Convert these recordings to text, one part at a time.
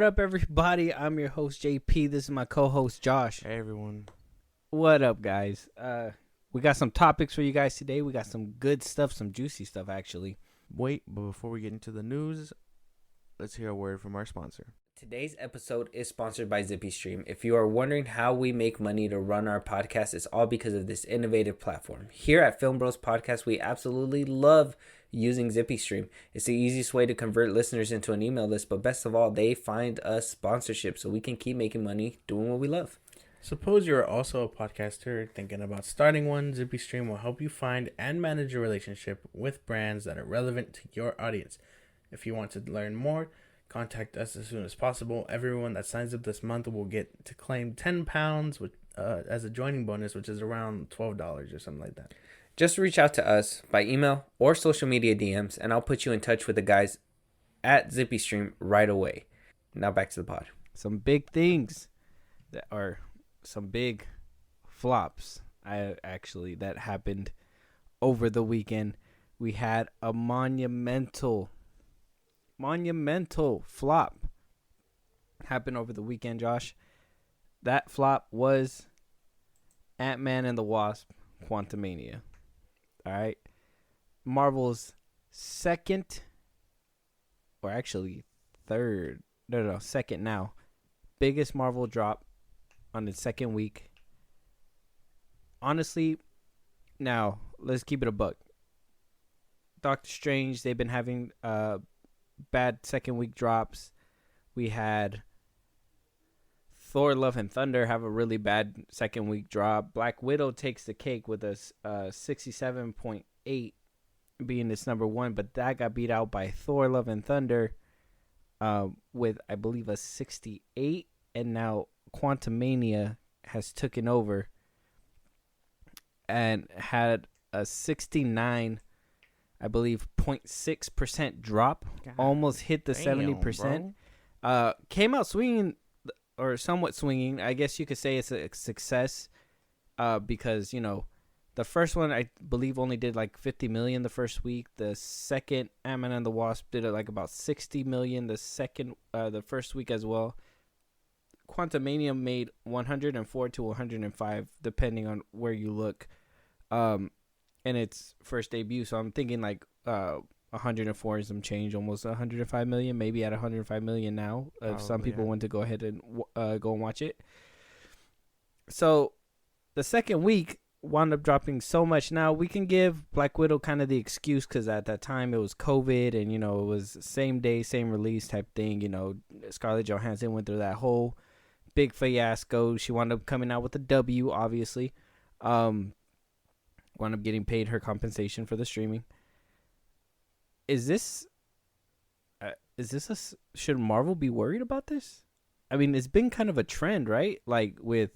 What up, everybody? I'm your host, JP. This is my co-host, Josh. Hey, everyone. What up, guys? We got some topics for you guys today. We got some good stuff, some juicy stuff, actually. Wait, but before we get into the news, let's hear a word from our sponsor. Today's episode is sponsored by ZippyStream. If you are wondering how we make money to run our podcast, it's all because of this innovative platform. Here at FilmBros Podcast, we absolutely love using ZippyStream. It's the easiest way to convert listeners into an email list, but best of all, they find us sponsorship so we can keep making money doing what we love. Suppose you're also a podcaster thinking about starting one. ZippyStream will help you find and manage a relationship with brands that are relevant to your audience. If you want to learn more, contact us as soon as possible. Everyone that signs up this month will get to claim £10 as a joining bonus, which is around $12 or something like that. Just reach out to us by email or social media DMs, and I'll put you in touch with the guys at ZippyStream right away. Now back to the pod. Some big things that are some big flops that happened over the weekend. We had a monumental flop happen over the weekend, Josh. That flop was Ant-Man and the Wasp Quantamania. All right. Marvel's second now biggest Marvel drop on the second week. Honestly, now let's keep it a buck. Doctor Strange, they've been having bad second week drops. We had Thor Love and Thunder have a really bad second week drop. Black Widow takes the cake with a 67.8 being its number one, but that got beat out by Thor Love and Thunder with, I believe, a 68, and now Quantumania has taken over and had a 69, I believe, 0.6% drop. God, almost hit the 70%. Came out swinging, or somewhat swinging. I guess you could say it's a success because, you know, the first one, I believe, only did like 50 million the first week. The second, Ant-Man and the Wasp, did it like about 60 million the first week as well. Quantumania made 104 to 105, depending on where you look, in its first debut. So I'm thinking like 104 and some change, almost 105 million, maybe at 105 million now. If some people want to go ahead and go and watch it. So the second week wound up dropping so much. Now we can give Black Widow kind of the excuse because at that time it was COVID and, you know, it was same day, same release type thing. You know, Scarlett Johansson went through that whole big fiasco. She wound up coming out with a W, obviously. Wound up getting paid her compensation for the streaming. Should Marvel be worried about this? I mean, it's been kind of a trend, right? Like with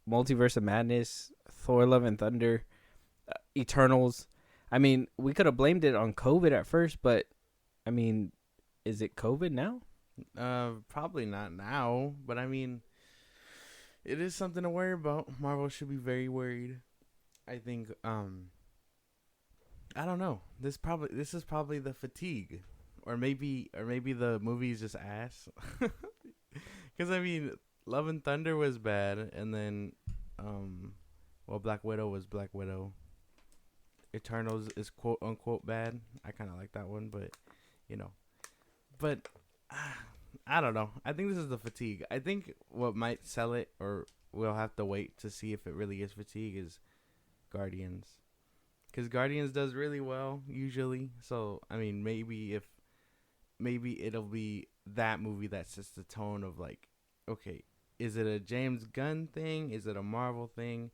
Multiverse of Madness, Thor Love and Thunder, Eternals. I mean, we could have blamed it on COVID at first, but I mean, is it COVID now? Probably not now, but I mean, it is something to worry about. Marvel should be very worried. I think, I don't know. This is probably the fatigue, or maybe the movie is just ass. Because I mean, Love and Thunder was bad, and then, Black Widow was Black Widow. Eternals is quote unquote bad. I kind of like that one, but you know, I don't know. I think this is the fatigue. I think what might sell it, or we'll have to wait to see if it really is fatigue, is Guardians. Because Guardians does really well, usually. So, I mean, maybe it'll be that movie that sets the tone of, like, okay, is it a James Gunn thing? Is it a Marvel thing?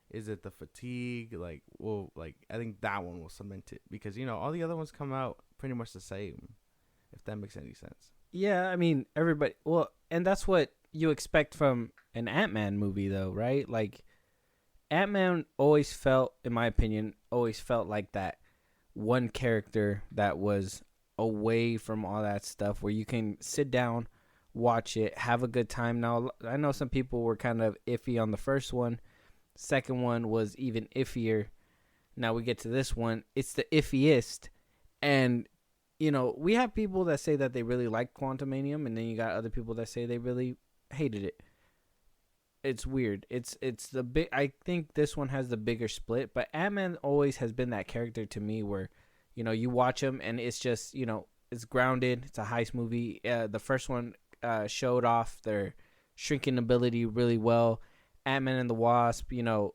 Is it the fatigue? Like, well, like, I think that one will cement it. Because, you know, all the other ones come out pretty much the same, if that makes any sense. Yeah, I mean, everybody... Well, and that's what you expect from an Ant-Man movie, though, right? Like, Ant-Man always felt, in my opinion, like that one character that was away from all that stuff, where you can sit down, watch it, have a good time. Now, I know some people were kind of iffy on the first one. Second one was even iffier. Now we get to this one. It's the iffiest. And we have people that say that they really like Quantumania, and then you got other people that say they really hated it. It's weird. It's the big. I think this one has the bigger split, but Ant-Man always has been that character to me where, you watch him and it's just, it's grounded. It's a heist movie. The first one showed off their shrinking ability really well. Ant-Man and the Wasp, though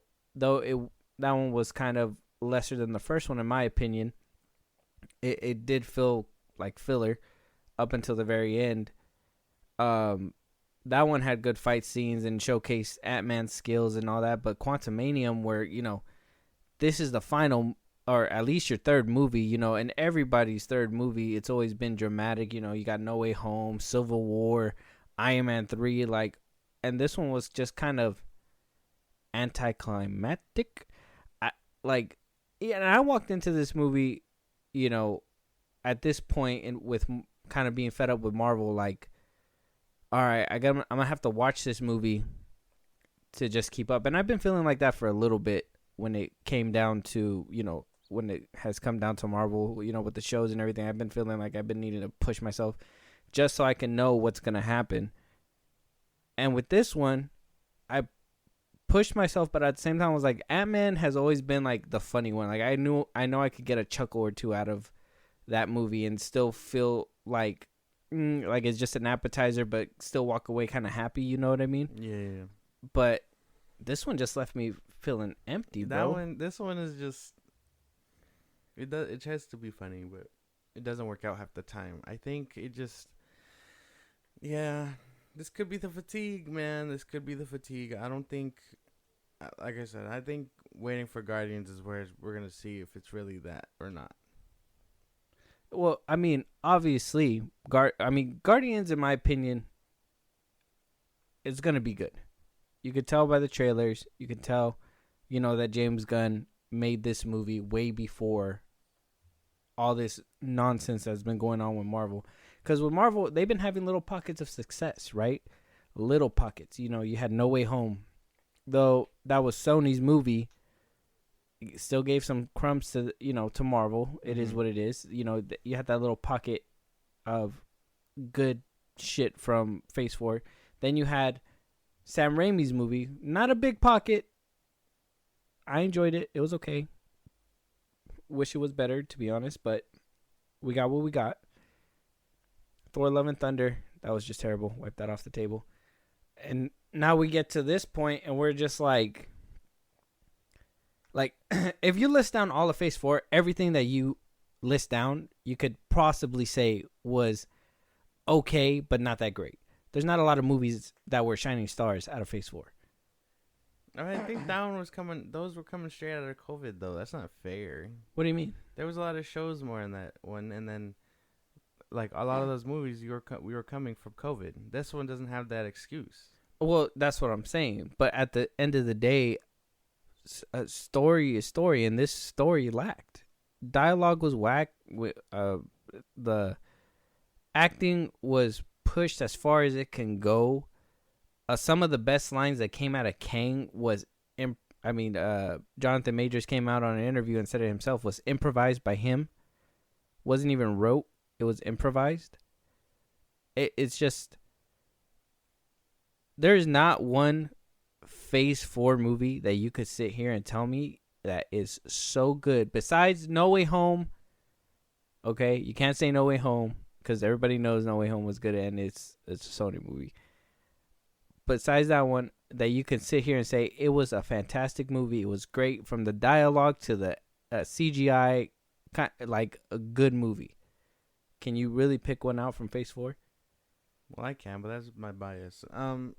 that one was kind of lesser than the first one in my opinion. It did feel like filler up until the very end. That one had good fight scenes and showcased Ant-Man's skills and all that. But Quantumania, where, this is the final, or at least your third movie, and everybody's third movie, it's always been dramatic. You got No Way Home, Civil War, Iron Man 3, and this one was just kind of anticlimactic. And I walked into this movie, at this point, and with kind of being fed up with Marvel, all right, I'm gonna have to watch this movie to just keep up. And I've been feeling like that for a little bit when it came down to, when it has come down to Marvel, with the shows and everything. I've been feeling like I've been needing to push myself just so I can know what's gonna happen. And with this one, I pushed myself, but at the same time, I was like, Ant-Man has always been the funny one. I know I could get a chuckle or two out of that movie and still feel like it's just an appetizer, but still walk away kind of happy. You know what I mean? Yeah. But this one just left me feeling empty, bro. This one is just. It tries to be funny, but it doesn't work out half the time. I think it just. Yeah, this could be the fatigue, man. This could be the fatigue. I don't think. Like I said, I think waiting for Guardians is where we're gonna see if it's really that or not. Well, I mean, obviously, Guardians, in my opinion, is going to be good. You could tell by the trailers. You can tell, that James Gunn made this movie way before all this nonsense that's been going on with Marvel. Because with Marvel, they've been having little pockets of success, right? Little pockets. You had No Way Home. Though that was Sony's movie, it still gave some crumbs to to Marvel. It is what it is. You had that little pocket of good shit from Phase 4. Then you had Sam Raimi's movie. Not a big pocket. I enjoyed it. It was okay. Wish it was better, to be honest, but we got what we got. Thor: Love and Thunder. That was just terrible. Wipe that off the table. And now we get to this point, and we're just like, if you list down all of Phase 4, everything that you list down, you could possibly say was okay, but not that great. There's not a lot of movies that were shining stars out of Phase 4. I think that one was coming. Those were coming straight out of COVID, though. That's not fair. What do you mean? There was a lot of shows more in that one, and then a lot of those movies we were coming from COVID. This one doesn't have that excuse. Well, that's what I'm saying. But at the end of the day, a story is story, and this story lacked. Dialogue was whack. The acting was pushed as far as it can go. Some of the best lines that came out of Kang was, Jonathan Majors came out on an interview and said it himself, was improvised by him. Wasn't even wrote. It was improvised. It's just, there's not one Phase 4 movie that you could sit here and tell me that is so good. Besides No Way Home. Okay, you can't say No Way Home because everybody knows No Way Home was good and it's a Sony movie. Besides that one, that you can sit here and say it was a fantastic movie. It was great from the dialogue to the CGI, like a good movie. Can you really pick one out from Phase 4? Well, I can, but that's my bias. What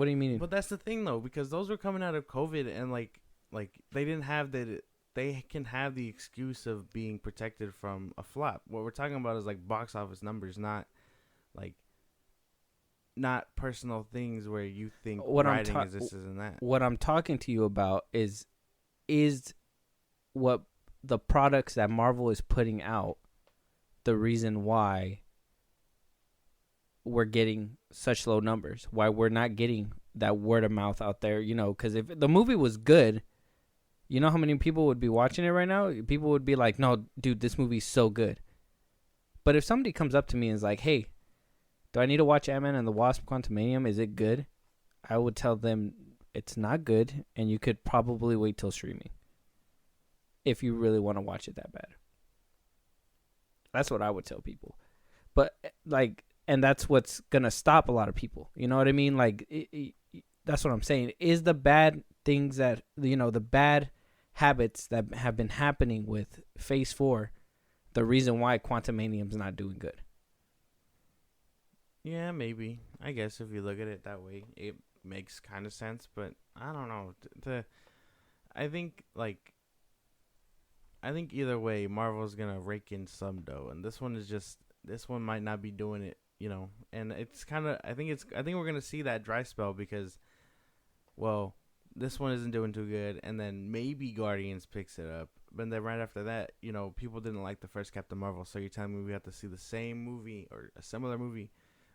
do you mean? But that's the thing, though, because those were coming out of COVID, and like they didn't have that. They can have the excuse of being protected from a flop. What we're talking about is box office numbers, not personal things where you think writing is this and that. What I'm talking to you about is what the products that Marvel is putting out, the reason why we're getting such low numbers, why we're not getting that word of mouth out there, because if the movie was good, You know how many people would be watching it right now? People would be like, no, dude, this movie's so good. But if somebody comes up to me and is like, hey, do I need to watch Ant-Man and the Wasp Quantumanium? Is it good? I would tell them it's not good, and you could probably wait till streaming if you really want to watch it that bad. That's what I would tell people. But, like, and that's what's going to stop a lot of people. You know what I mean? Like, that's what I'm saying. Is the bad things that, you know, the bad habits that have been happening with Phase 4 the reason why Quantumanium's not doing good? Yeah, maybe. I guess if you look at it that way, it makes kind of sense. But I don't know. I think either way, Marvel's gonna rake in some dough, and this one might not be doing it, you know. And it's kind of I think we're gonna see that dry spell because, well, this one isn't doing too good, and then maybe Guardians picks it up, but then right after that, you know, people didn't like the first Captain Marvel, so you're telling me we have to see the same movie or a similar movie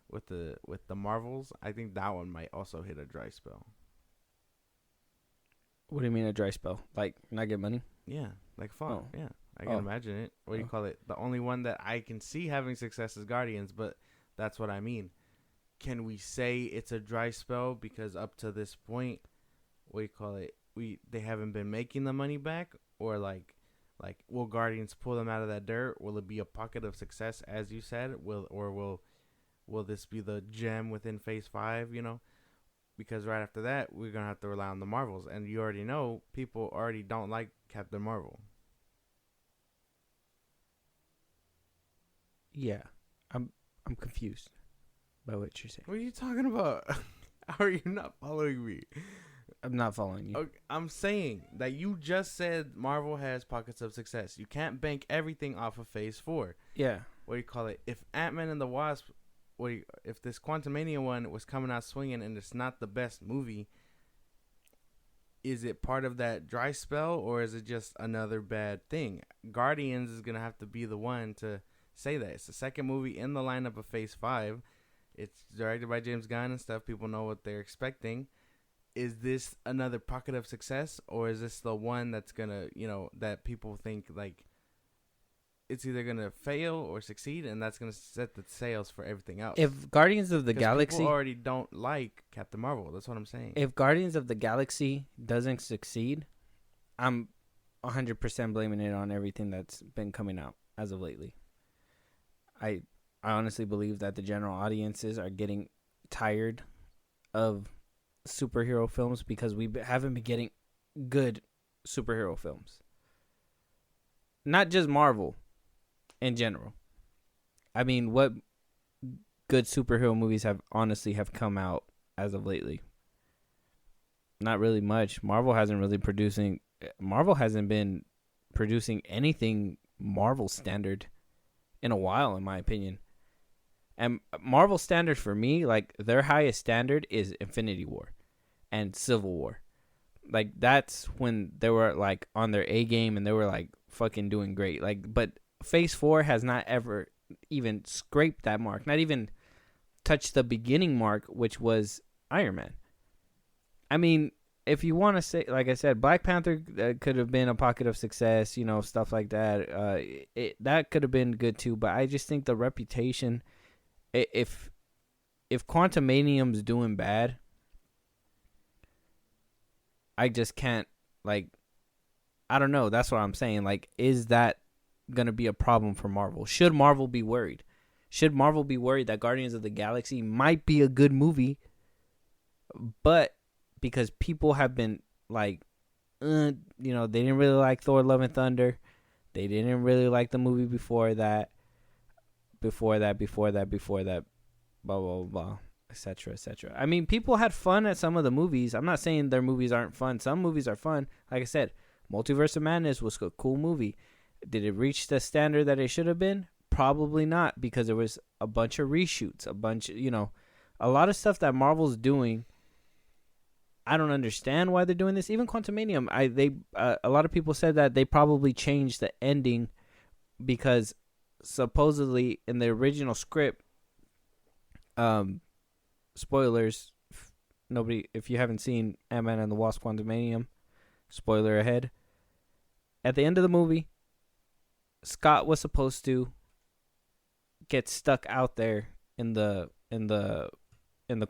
with the Marvels? I think that one might also hit a dry spell. What do you mean a dry spell? Like not get money? Yeah, like fall. Oh. Yeah, I can imagine it. What do you call it? The only one that I can see having success is Guardians, but that's what I mean. Can we say it's a dry spell because up to this point, what do you call it? They haven't been making the money back, or like will Guardians pull them out of that dirt? Will it be a pocket of success, as you said? Will this be the gem within Phase 5, you know? Because right after that, we're going to have to rely on the Marvels. And you already know, people already don't like Captain Marvel. Yeah. I'm confused by what you're saying. What are you talking about? How are you not following me? I'm not following you. Okay, I'm saying that you just said Marvel has pockets of success. You can't bank everything off of Phase 4. Yeah. What do you call it? If Ant-Man and the Wasp... if this Quantumania one was coming out swinging and it's not the best movie, is it part of that dry spell or is it just another bad thing? Guardians is going to have to be the one to say that. It's the second movie in the lineup of Phase 5. It's directed by James Gunn and stuff. People know what they're expecting. Is this another pocket of success or is this the one that's going to, you know, that people think like it's either going to fail or succeed, and that's going to set the sails for everything else. If Guardians of the Galaxy... people already don't like Captain Marvel. That's what I'm saying. If Guardians of the Galaxy doesn't succeed, I'm 100% blaming it on everything that's been coming out as of lately. I honestly believe that the general audiences are getting tired of superhero films because we haven't been getting good superhero films. Not just Marvel. In general, I mean, what good superhero movies have come out as of lately? Not really much. Marvel hasn't been producing anything Marvel standard in a while, in my opinion. And Marvel standard for me, like their highest standard is Infinity War and Civil War. Like that's when they were like on their A game and they were like fucking doing great. Like, but Phase 4 has not ever even scraped that mark, not even touched the beginning mark, which was Iron Man. I mean, if you want to say, like I said, Black Panther could have been a pocket of success, you know, stuff like that. That could have been good too, but I just think the reputation, if Quantumanium's doing bad, I just can't, like, I don't know. That's what I'm saying. Like, is that gonna be a problem for Marvel? Should Marvel be worried? Should Marvel be worried that Guardians of the Galaxy might be a good movie, but because people have been like, you know, they didn't really like Thor: Love and Thunder, they didn't really like the movie before that, blah blah blah, etc. etc. I mean, people had fun at some of the movies. I'm not saying their movies aren't fun. Some movies are fun. Like I said, Multiverse of Madness was a cool movie. Did it reach the standard that it should have been? Probably not, because there was a bunch of reshoots, a lot of stuff that Marvel's doing. I don't understand why they're doing this. Even Quantumanium, a lot of people said that they probably changed the ending because supposedly in the original script, spoilers, if you haven't seen Ant-Man and the Wasp Quantumanium, spoiler ahead. at the end of the movie, Scott was supposed to get stuck out there in the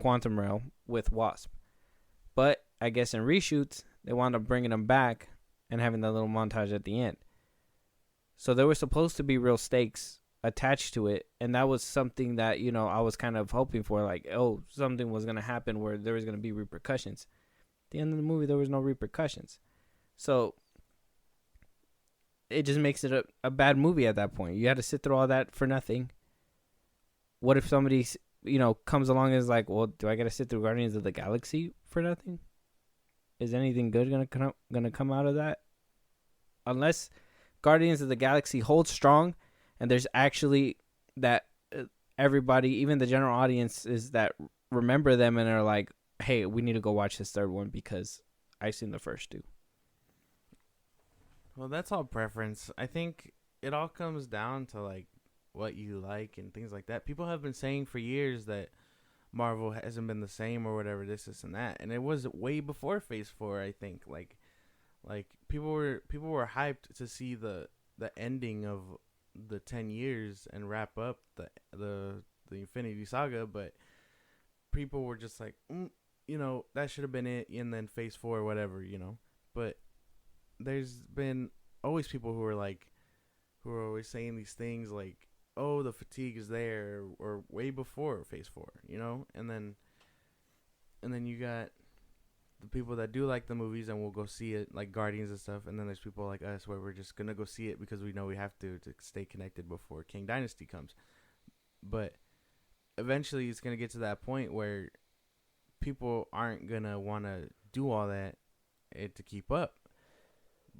quantum realm with Wasp. But I guess in reshoots, they wound up bringing him back and having that little montage at the end. So there was supposed to be real stakes attached to it, and that was something that, you know, I was kind of hoping for, like, oh, something was going to happen where there was going to be repercussions. At the end of the movie, there was no repercussions. So it just makes it a bad movie at that point. You had to sit through all that for nothing. What if somebody, you know, comes along and is like, well, do I got to sit through Guardians of the Galaxy for nothing? Is anything good gonna come out of that? Unless Guardians of the Galaxy holds strong, and there's actually that everybody, even the general audience, is that remember them and are like, hey, we need to go watch this third one because I've seen the first two. Well, that's all preference. I think it all comes down to like what you like and things like that. People have been saying for years that Marvel hasn't been the same or whatever, this and that, and it was way before Phase 4. I think like people were hyped to see the ending of the 10 years and wrap up the Infinity Saga, but people were just like, you know, that should have been it, and then Phase 4 or whatever, you know. But there's been always people who are always saying these things like, oh, the fatigue is there, or way before Phase 4, you know? And then you got the people that do like the movies and will go see it, like Guardians and stuff, and then there's people like us where we're just going to go see it because we know we have to stay connected before King Dynasty comes. But eventually it's going to get to that point where people aren't going to want to do all that to keep up.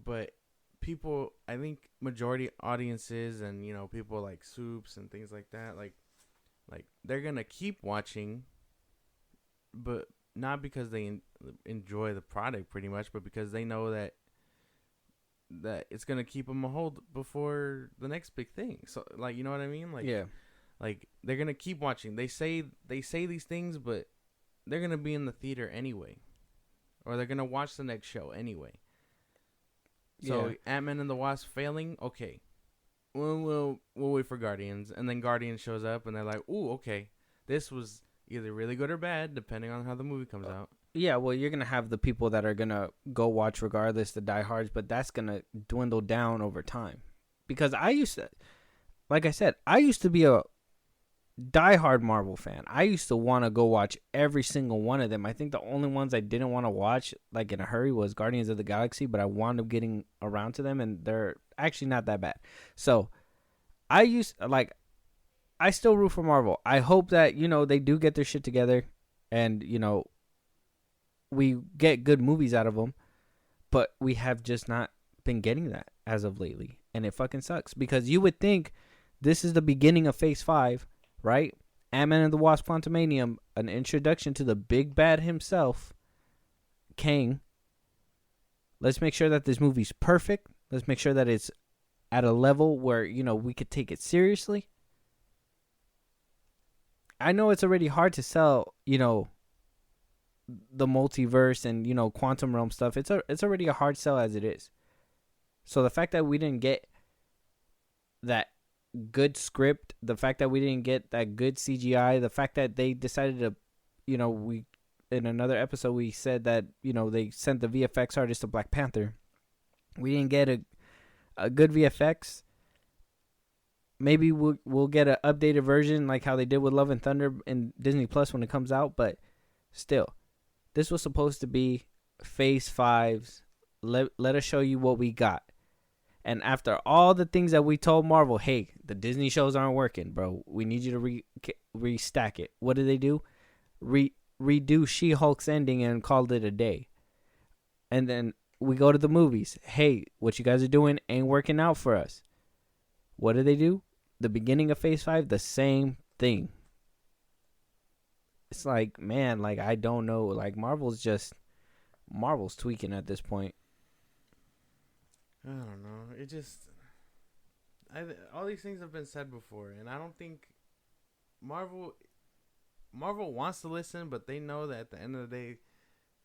But people, I think majority audiences and, you know, people like Soups and things like that, like they're gonna keep watching, but not because they enjoy the product pretty much, but because they know that it's gonna keep them a hold before the next big thing. So, like, you know what I mean? Like, yeah, like they're gonna keep watching. They say these things, but they're gonna be in the theater anyway, or they're gonna watch the next show anyway. So, Ant-Man and the Wasp failing, okay. We'll wait for Guardians. And then Guardians shows up, and they're like, ooh, okay. This was either really good or bad, depending on how the movie comes out. Yeah, well, you're going to have the people that are going to go watch regardless, the diehards, but that's going to dwindle down over time. Because I used to be a diehard Marvel fan. I used to want to go watch every single one of them. I think the only ones I didn't want to watch, like in a hurry, was Guardians of the Galaxy, but I wound up getting around to them, and they're actually not that bad. So I still root for Marvel. I hope that, you know, they do get their shit together and, you know, we get good movies out of them, but we have just not been getting that as of lately, and it fucking sucks because you would think this is the beginning of Phase 5, right? Ant-Man and the Wasp Quantamania, an introduction to the big bad himself, Kang. Let's make sure that this movie's perfect. Let's make sure that it's at a level where, you know, we could take it seriously. I know it's already hard to sell, you know, the multiverse and, you know, quantum realm stuff. It's already a hard sell as it is. So the fact that we didn't get that good script, the fact that we didn't get that good CGI, the fact that they decided to, you know, we in another episode we said that, you know, they sent the VFX artist to Black Panther. We didn't get a good VFX. Maybe we'll get an updated version like how they did with Love and Thunder in Disney Plus when it comes out, but still, this was supposed to be Phase 5's. Let us show you what we got. And after all the things that we told Marvel, hey, the Disney shows aren't working, bro. We need you to restack it. What did they do? Redo She-Hulk's ending and called it a day. And then we go to the movies. Hey, what you guys are doing ain't working out for us. What did they do? The beginning of Phase 5, the same thing. It's like, man, like, I don't know. Like, Marvel's tweaking at this point. I don't know. It just, all these things have been said before, and I don't think Marvel wants to listen, but they know that at the end of the day,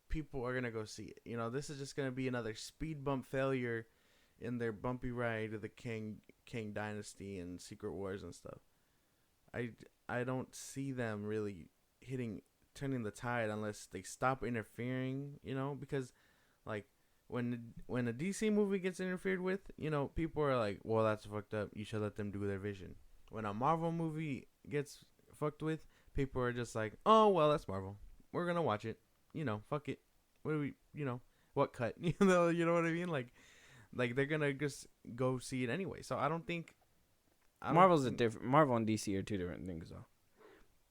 people are gonna go see it. You know, this is just gonna be another speed bump failure, in their bumpy ride of the King Dynasty and Secret Wars and stuff. I don't see them really turning the tide unless they stop interfering, because like when a DC movie gets interfered with, people are like, well, that's fucked up. You should let them do their vision. When a Marvel movie gets fucked with, people are just like, oh, well, that's Marvel. We're going to watch it. Fuck it. What do we, what cut? You know what I mean? Like they're going to just go see it anyway. So I don't think. Marvel and DC are two different things, though.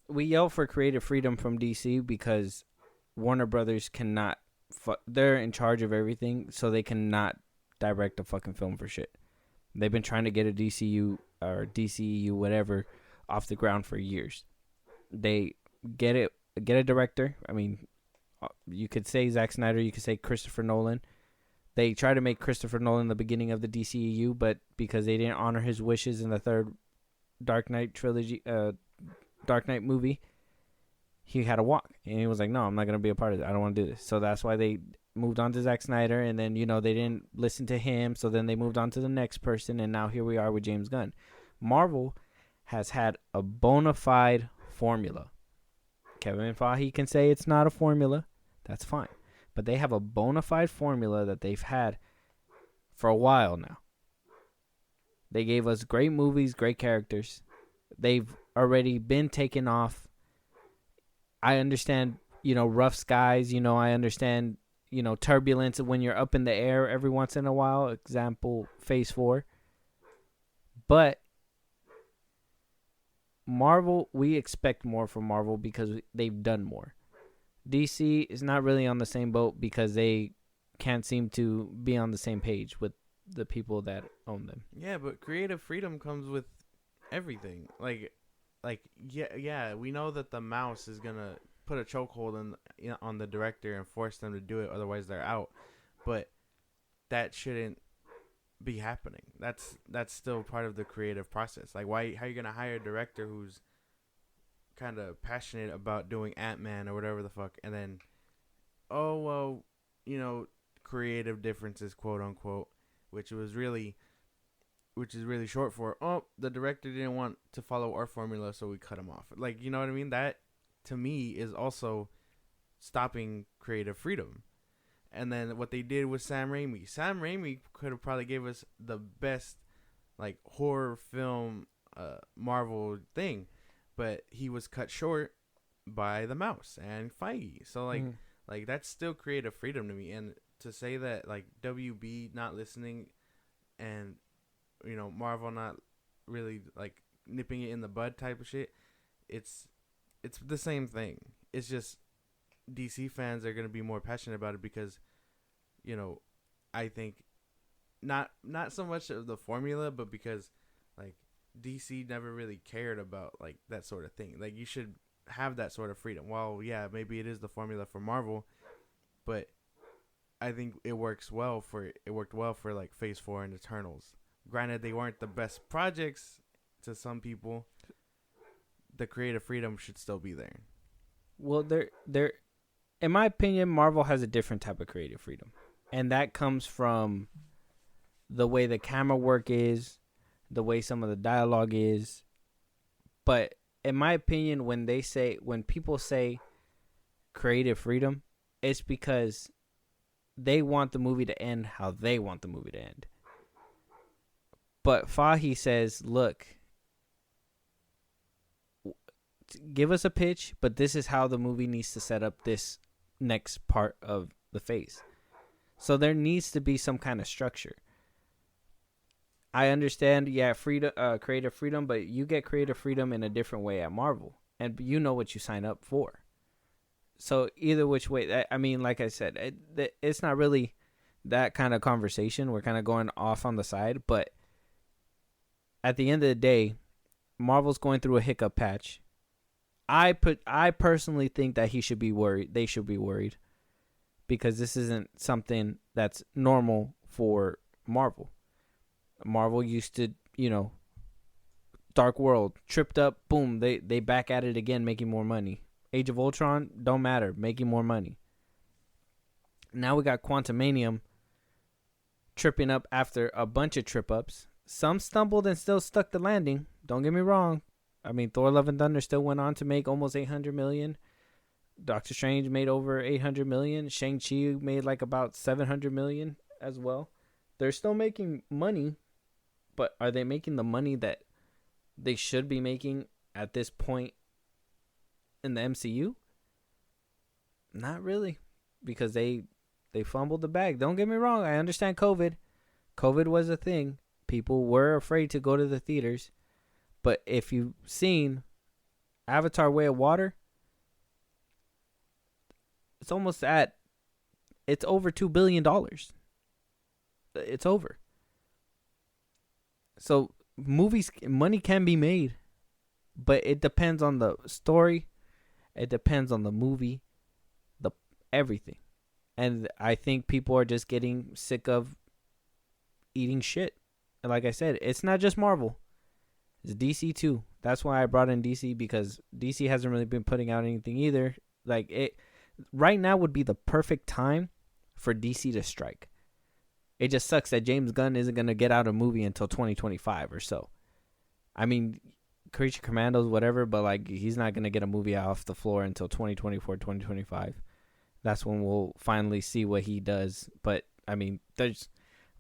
We yell for creative freedom from DC because Warner Brothers cannot. They're in charge of everything, so they cannot direct a fucking film for shit. They've been trying to get a DCU or DCEU, whatever, off the ground for years. They get a director. I mean, you could say Zack Snyder, you could say Christopher Nolan. They tried to make Christopher Nolan the beginning of the DCEU, but because they didn't honor his wishes in the third Dark Knight movie, he had to walk. And he was like, no, I'm not going to be a part of it. I don't want to do this. So that's why they moved on to Zack Snyder, and then, they didn't listen to him, so then they moved on to the next person, and now here we are with James Gunn. Marvel has had a bona fide formula. Kevin Feige can say it's not a formula. That's fine. But they have a bona fide formula that they've had for a while now. They gave us great movies, great characters. They've already been taken off. I understand, rough skies. I understand, turbulence when you're up in the air every once in a while. Example, Phase 4. But Marvel, we expect more from Marvel because they've done more. DC is not really on the same boat because they can't seem to be on the same page with the people that own them. Yeah, but creative freedom comes with everything. Yeah, we know that the mouse is gonna put a chokehold on the director and force them to do it, otherwise they're out. But that shouldn't be happening. That's still part of the creative process. Like, how are you gonna hire a director who's kind of passionate about doing Ant-Man or whatever the fuck, and then, oh well, creative differences, quote unquote, which is really short for, oh, the director didn't want to follow our formula, so we cut him off. Like, you know what I mean? That to me is also stopping creative freedom. And then what they did with Sam Raimi could have probably gave us the best like horror film Marvel thing. But he was cut short by the mouse and Feige. So, like that's still creative freedom to me. And to say that, like, WB not listening and, Marvel not really, like, nipping it in the bud type of shit, it's the same thing. It's just DC fans are going to be more passionate about it because, I think not so much of the formula, but because, like, DC never really cared about like that sort of thing. Like, you should have that sort of freedom. Well, yeah, maybe it is the formula for Marvel, but I think it worked well for like Phase 4 and Eternals. Granted, they weren't the best projects to some people. The creative freedom should still be there. Well, there, in my opinion, Marvel has a different type of creative freedom, and that comes from the way the camera work is, the way some of the dialogue is. But in my opinion, when people say creative freedom, it's because they want the movie to end how they want the movie to end. But Feige says, look, give us a pitch, but this is how the movie needs to set up this next part of the phase. So there needs to be some kind of structure. I understand, creative freedom, but you get creative freedom in a different way at Marvel, and you know what you sign up for. So either which way, I mean, like I said, it's not really that kind of conversation. We're kind of going off on the side, but at the end of the day, Marvel's going through a hiccup patch. I personally think that he should be worried. They should be worried because this isn't something that's normal for Marvel. Marvel used to, Dark World, tripped up, boom, they back at it again, making more money. Age of Ultron, don't matter, making more money. Now we got Quantumania, tripping up after a bunch of trip ups. Some stumbled and still stuck the landing. Don't get me wrong. I mean, Thor: Love and Thunder still went on to make almost 800 million. Doctor Strange made over 800 million. Shang-Chi made like about 700 million as well. They're still making money, but are they making the money that they should be making at this point in the MCU? Not really, because they fumbled the bag. Don't get me wrong. I understand COVID. COVID was a thing. People were afraid to go to the theaters. But if you've seen Avatar: Way of Water, it's over $2 billion. It's over. So money can be made, but it depends on the story. It depends on the movie, everything. And I think people are just getting sick of eating shit. And like I said, it's not just Marvel. It's DC too. That's why I brought in DC, because DC hasn't really been putting out anything either. Right now would be the perfect time for DC to strike. It just sucks that James Gunn isn't going to get out a movie until 2025 or so. I mean, Creature Commandos, whatever, but he's not going to get a movie off the floor until 2024, 2025. That's when we'll finally see what he does. But, I mean,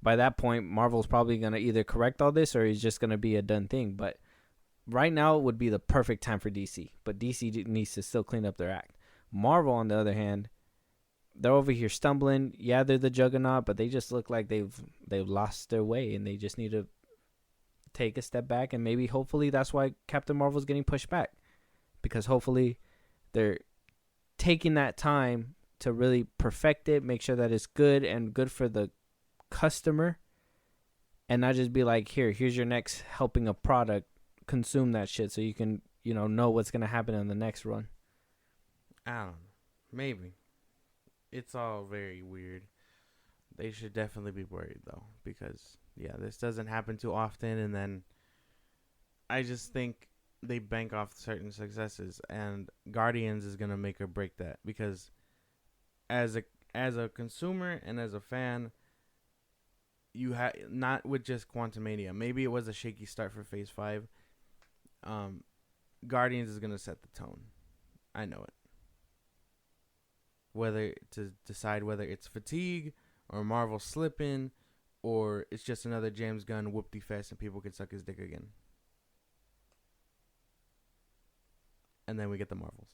by that point, Marvel's probably going to either correct all this or he's just going to be a done thing. But right now would be the perfect time for DC. But DC needs to still clean up their act. Marvel, on the other hand, they're over here stumbling. Yeah, they're the juggernaut, but they just look like they've lost their way, and they just need to take a step back. And maybe, hopefully, that's why Captain Marvel's getting pushed back, because hopefully they're taking that time to really perfect it, make sure that it's good and good for the customer, and not just be like, here's your next helping of product, consume that shit so you can know what's gonna happen in the next run. I don't know. Maybe. It's all very weird. They should definitely be worried, though, because, yeah, this doesn't happen too often, and then I just think they bank off certain successes, and Guardians is going to make or break that, because as a consumer and as a fan, you have not with just Quantumania. Maybe it was a shaky start for Phase 5. Guardians is going to set the tone. I know it. Whether to decide whether it's fatigue or Marvel slipping or it's just another James Gunn whoop-de-fest and people can suck his dick again. And then we get the Marvels.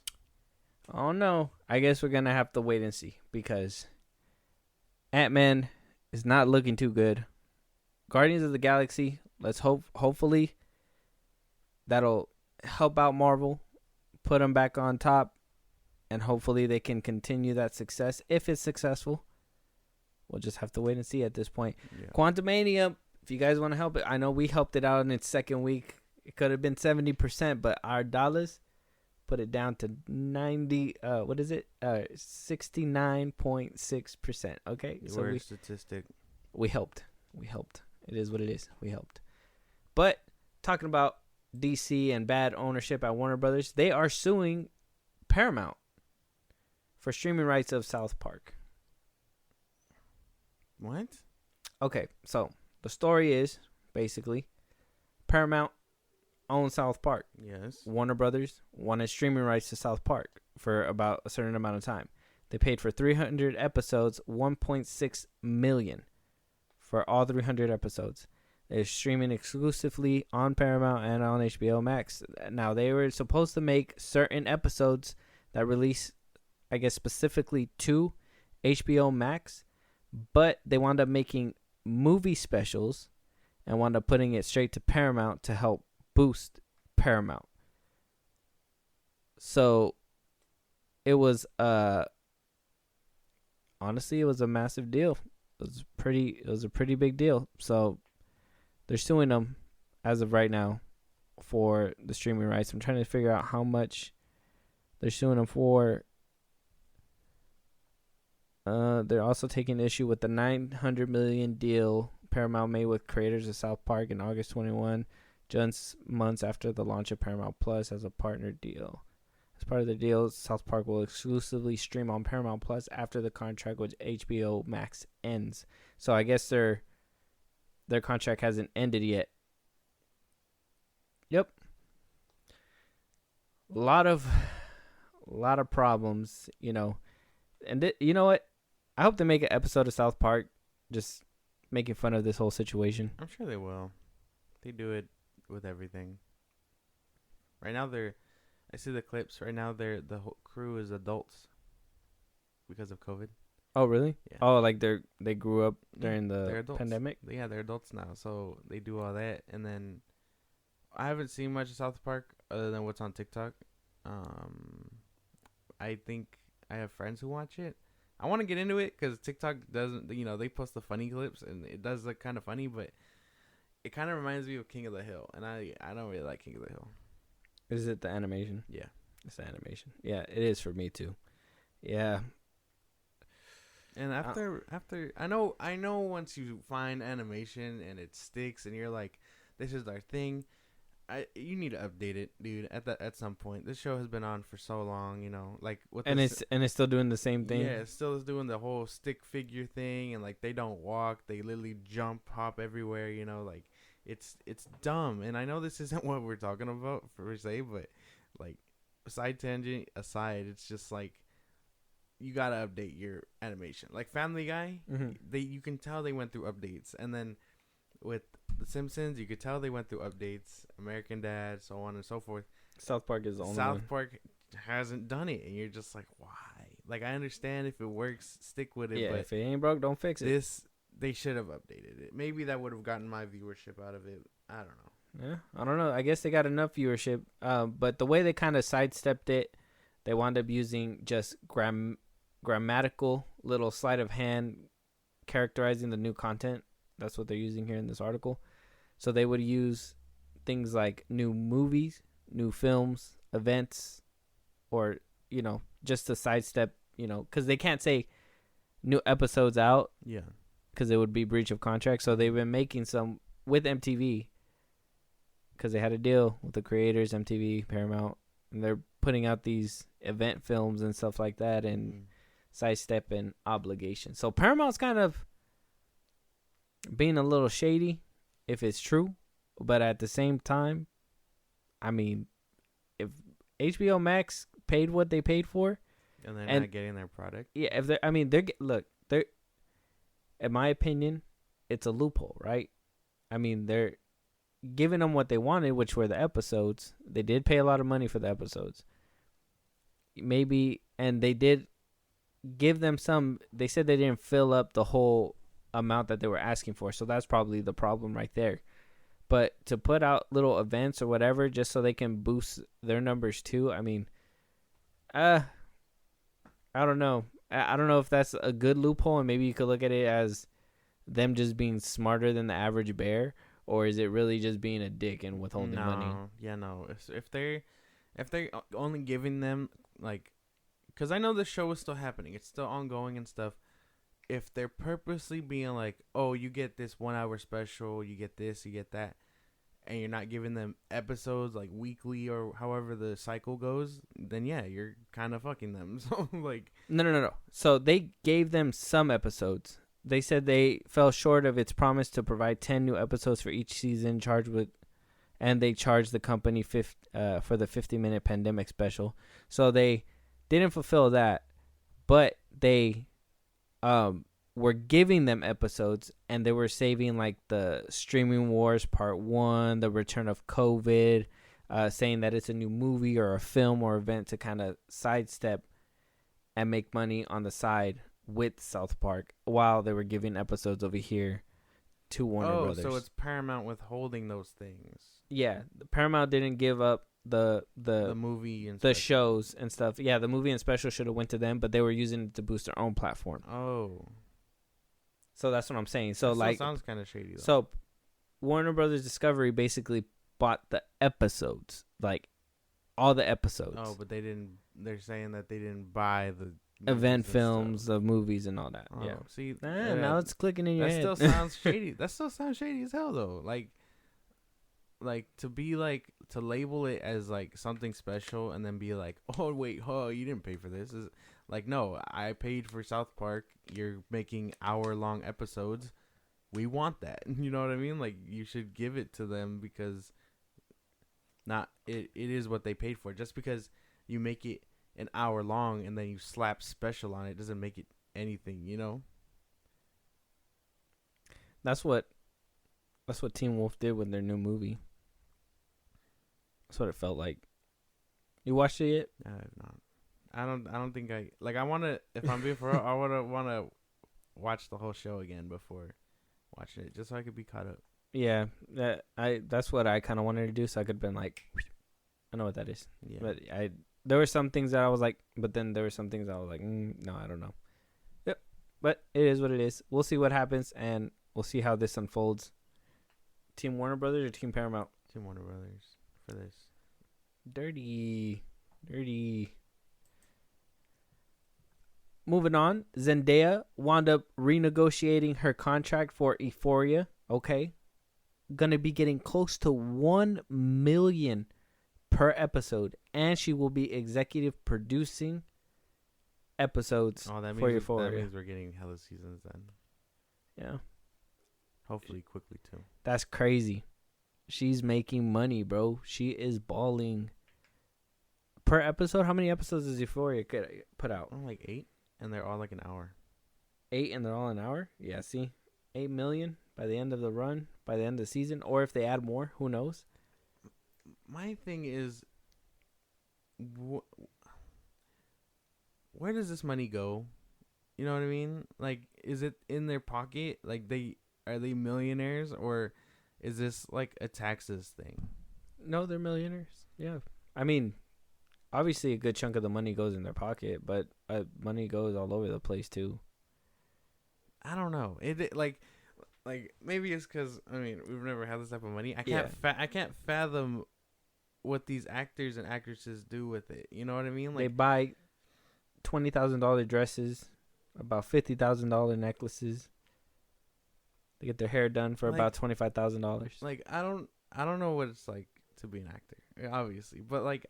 Oh, no. I guess we're going to have to wait and see, because Ant-Man is not looking too good. Guardians of the Galaxy, let's hopefully that'll help out Marvel, put them back on top, and hopefully they can continue that success. If it's successful, we'll just have to wait and see at this point. Yeah. Quantumania, if you guys want to help it, I know we helped it out in its second week. It could have been 70%, but our dollars put it down to 69.6%. Okay, so statistic. We helped. It is what it is. We helped. But talking about DC and bad ownership at Warner Brothers, they are suing Paramount for streaming rights of South Park. What? Okay, so the story is basically Paramount owns South Park. Yes. Warner Brothers wanted streaming rights to South Park for about a certain amount of time. They paid for 300 episodes, $1.6 million for all 300 episodes. They're streaming exclusively on Paramount and on HBO Max. Now, they were supposed to make certain episodes that release, I guess, specifically to HBO Max, but they wound up making movie specials and wound up putting it straight to Paramount to help boost Paramount. So it was honestly, it was a massive deal. It was a pretty big deal. So they're suing them as of right now for the streaming rights. I'm trying to figure out how much they're suing them for. They're also taking issue with the $900 million deal Paramount made with creators of South Park in August 21, just months after the launch of Paramount Plus as a partner deal. As part of the deal, South Park will exclusively stream on Paramount Plus after the contract with HBO Max ends. So I guess they're their contract hasn't ended yet. Yep. A lot of problems, you know. And you know what? I hope they make an episode of South Park just making fun of this whole situation. I'm sure they will. They do it with everything. Right now I see the clips. Right now the whole crew is adults because of COVID. Oh, really? Yeah. Oh, like they grew up during the pandemic? Yeah, they're adults now, so they do all that. And then I haven't seen much of South Park other than what's on TikTok. I think I have friends who watch it. I want to get into it because TikTok doesn't, they post the funny clips and it does look kind of funny, but it kind of reminds me of King of the Hill, and I don't really like King of the Hill. Is it the animation? Yeah, it's the animation. Yeah, it is for me too. Yeah. And after I know once you find animation and it sticks and you're like, this is our thing, you need to update it, dude. At some point, this show has been on for so long, like it's still doing the same thing. Yeah, it still is doing the whole stick figure thing, and like they don't walk, they literally jump, hop everywhere. Like it's dumb. And I know this isn't what we're talking about per se, but like side tangent aside, it's just like you gotta update your animation. Like Family Guy, you can tell they went through updates, and then with The Simpsons, you could tell they went through updates. American Dad, so on and so forth. South Park is the only South one. Park hasn't done it, and you're just like, why? Like, I understand if it works, stick with it. Yeah, but if it ain't broke, don't fix it. They should have updated it. Maybe that would have gotten my viewership out of it. I don't know. Yeah, I don't know. I guess they got enough viewership. But the way they kind of sidestepped it, they wound up using just grammatical little sleight of hand characterizing the new content. That's what they're using here in this article. So they would use things like new movies, new films, events, or, just to sidestep, because they can't say new episodes out. Yeah. Because it would be breach of contract. So they've been making some with MTV because they had a deal with the creators, MTV, Paramount, and they're putting out these event films and stuff like that and sidestepping obligations. So Paramount's kind of being a little shady, if it's true, but at the same time, I mean, if HBO Max paid what they paid for, and they're not getting their product, yeah, if they're, in my opinion, it's a loophole, right? I mean, they're giving them what they wanted, which were the episodes. They did pay a lot of money for the episodes, maybe, and they did give them some. They said they didn't fill up the whole amount that they were asking for, so that's probably the problem right there. But to put out little events or whatever just so they can boost their numbers too, I mean, I don't know. I don't know if that's a good loophole, and maybe you could look at it as them just being smarter than the average bear, or is it really just being a dick and withholding money? Yeah, no. If they're only giving them, like, because I know the show is still happening, it's still ongoing and stuff. If they're purposely being like, oh, you get this 1 hour special, you get this, you get that, and you're not giving them episodes like weekly or however the cycle goes, then yeah, you're kind of fucking them. So like, no. So they gave them some episodes. They said they fell short of its promise to provide 10 new episodes for each season, and they charged the company for the 50-minute pandemic special. So they didn't fulfill that, but they were giving them episodes, and they were saving like the Streaming Wars Part 1, the Return of COVID, saying that it's a new movie or a film or event to kind of sidestep and make money on the side with South Park while they were giving episodes over here to Warner Brothers. So it's Paramount withholding those things. Yeah, Paramount didn't give up the movie and the shows and stuff. Yeah, the movie and special should have went to them, but they were using it to boost their own platform. Oh. So that's what I'm saying. So that like, sounds kind of shady though. So Warner Brothers Discovery basically bought the episodes, like all the episodes. Oh, but they didn't. They're saying that they didn't buy the event films, the movies, and all that. Oh, yeah. See, now it's clicking in your head. That still sounds shady. That still sounds shady as hell though. Like to be like, to label it as like something special and then be like, oh wait, you didn't pay for this. Is like, no, I paid for South Park. You're making hour-long episodes. we want that. You know what I mean? Like, you should give it to them because it is what they paid for. Just because you make it an hour long and then you slap special on it doesn't make it anything, you know? That's what Teen Wolf did with their new movie. That's what it felt like. You watched it yet? I have not. I don't think I want to. If I'm being for real, I want to watch the whole show again before watching it, just so I could be caught up. Yeah, that's what I kind of wanted to do, so I could have been like, I know what that is. Yeah. But there were some things that I was like, but then there were some things I was like, no, I don't know. Yep. But it is what it is. We'll see what happens, and we'll see how this unfolds. Team Warner Brothers or Team Paramount? Team Warner Brothers for this. Dirty. Moving on, Zendaya wound up renegotiating her contract for Euphoria. Okay. Gonna be getting close to $1 million per episode, and she will be executive producing episodes for Euphoria. That means we're getting hella seasons then. Yeah. Hopefully quickly too. That's crazy. She's making money, bro. She is balling. Per episode, how many episodes does Euphoria put out? Like 8, and they're all like an hour. 8, and they're all an hour? Yeah, see? 8 million by the end of the run, by the end of the season, or if they add more, who knows? My thing is, where does this money go? You know what I mean? Like, is it in their pocket? Like, are they millionaires, or is this like a taxes thing? No, they're millionaires. Yeah. I mean, obviously a good chunk of the money goes in their pocket, but money goes all over the place too. I don't know. It like maybe it's because we've never had this type of money. I can't fathom what these actors and actresses do with it. You know what I mean? Like, they buy $20,000 dresses, about $50,000 necklaces. They get their hair done for about $25,000. Like, I don't know what it's like to be an actor, obviously, but like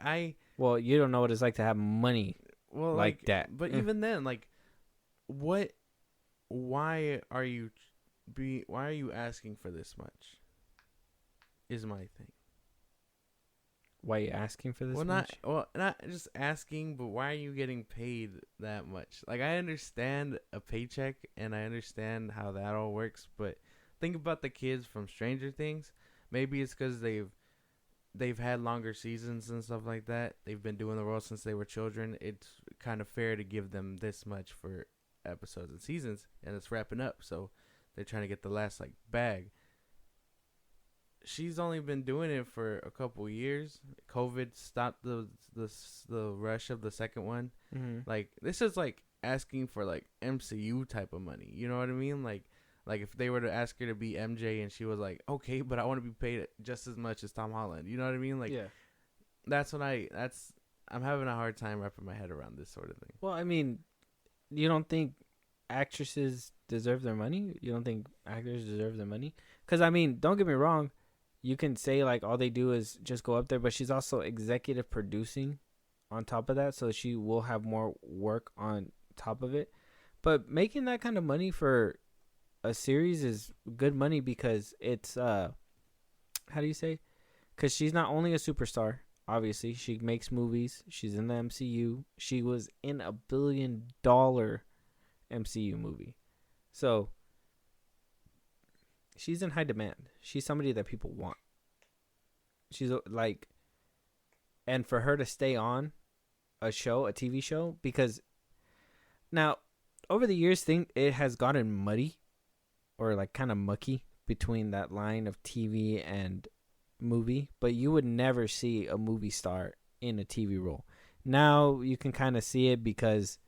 well, you don't know what it's like to have money like that. But even then, like, why are you asking for this much? Is my thing. Why are you asking for this much? Not just asking, but why are you getting paid that much? Like, I understand a paycheck and I understand how that all works, but think about the kids from Stranger Things. Maybe it's because they've had longer seasons and stuff like that. They've been doing the role since they were children. It's kind of fair to give them this much for episodes and seasons, and it's wrapping up, so they're trying to get the last bag. She's only been doing it for a couple years. COVID stopped the rush of the second one. Mm-hmm. Like, this is like asking for like MCU type of money. You know what I mean? Like if they were to ask her to be MJ and she was like, okay, but I want to be paid just as much as Tom Holland. You know what I mean? Like, yeah. I'm having a hard time wrapping my head around this sort of thing. Well, I mean, you don't think actresses deserve their money? You don't think actors deserve their money? Because, I mean, don't get me wrong. You can say, like, all they do is just go up there, but she's also executive producing on top of that, so she will have more work on top of it. But making that kind of money for a series is good money because it's, how do you say? Because she's not only a superstar, obviously. She makes movies. She's in the MCU. She was in a $1 billion MCU movie. So she's in high demand. She's somebody that people want. She's like, and for her to stay on a TV show, because now over the years, it has gotten muddy or like kind of mucky between that line of TV and movie, but you would never see a movie star in a TV role. Now you can kind of see it because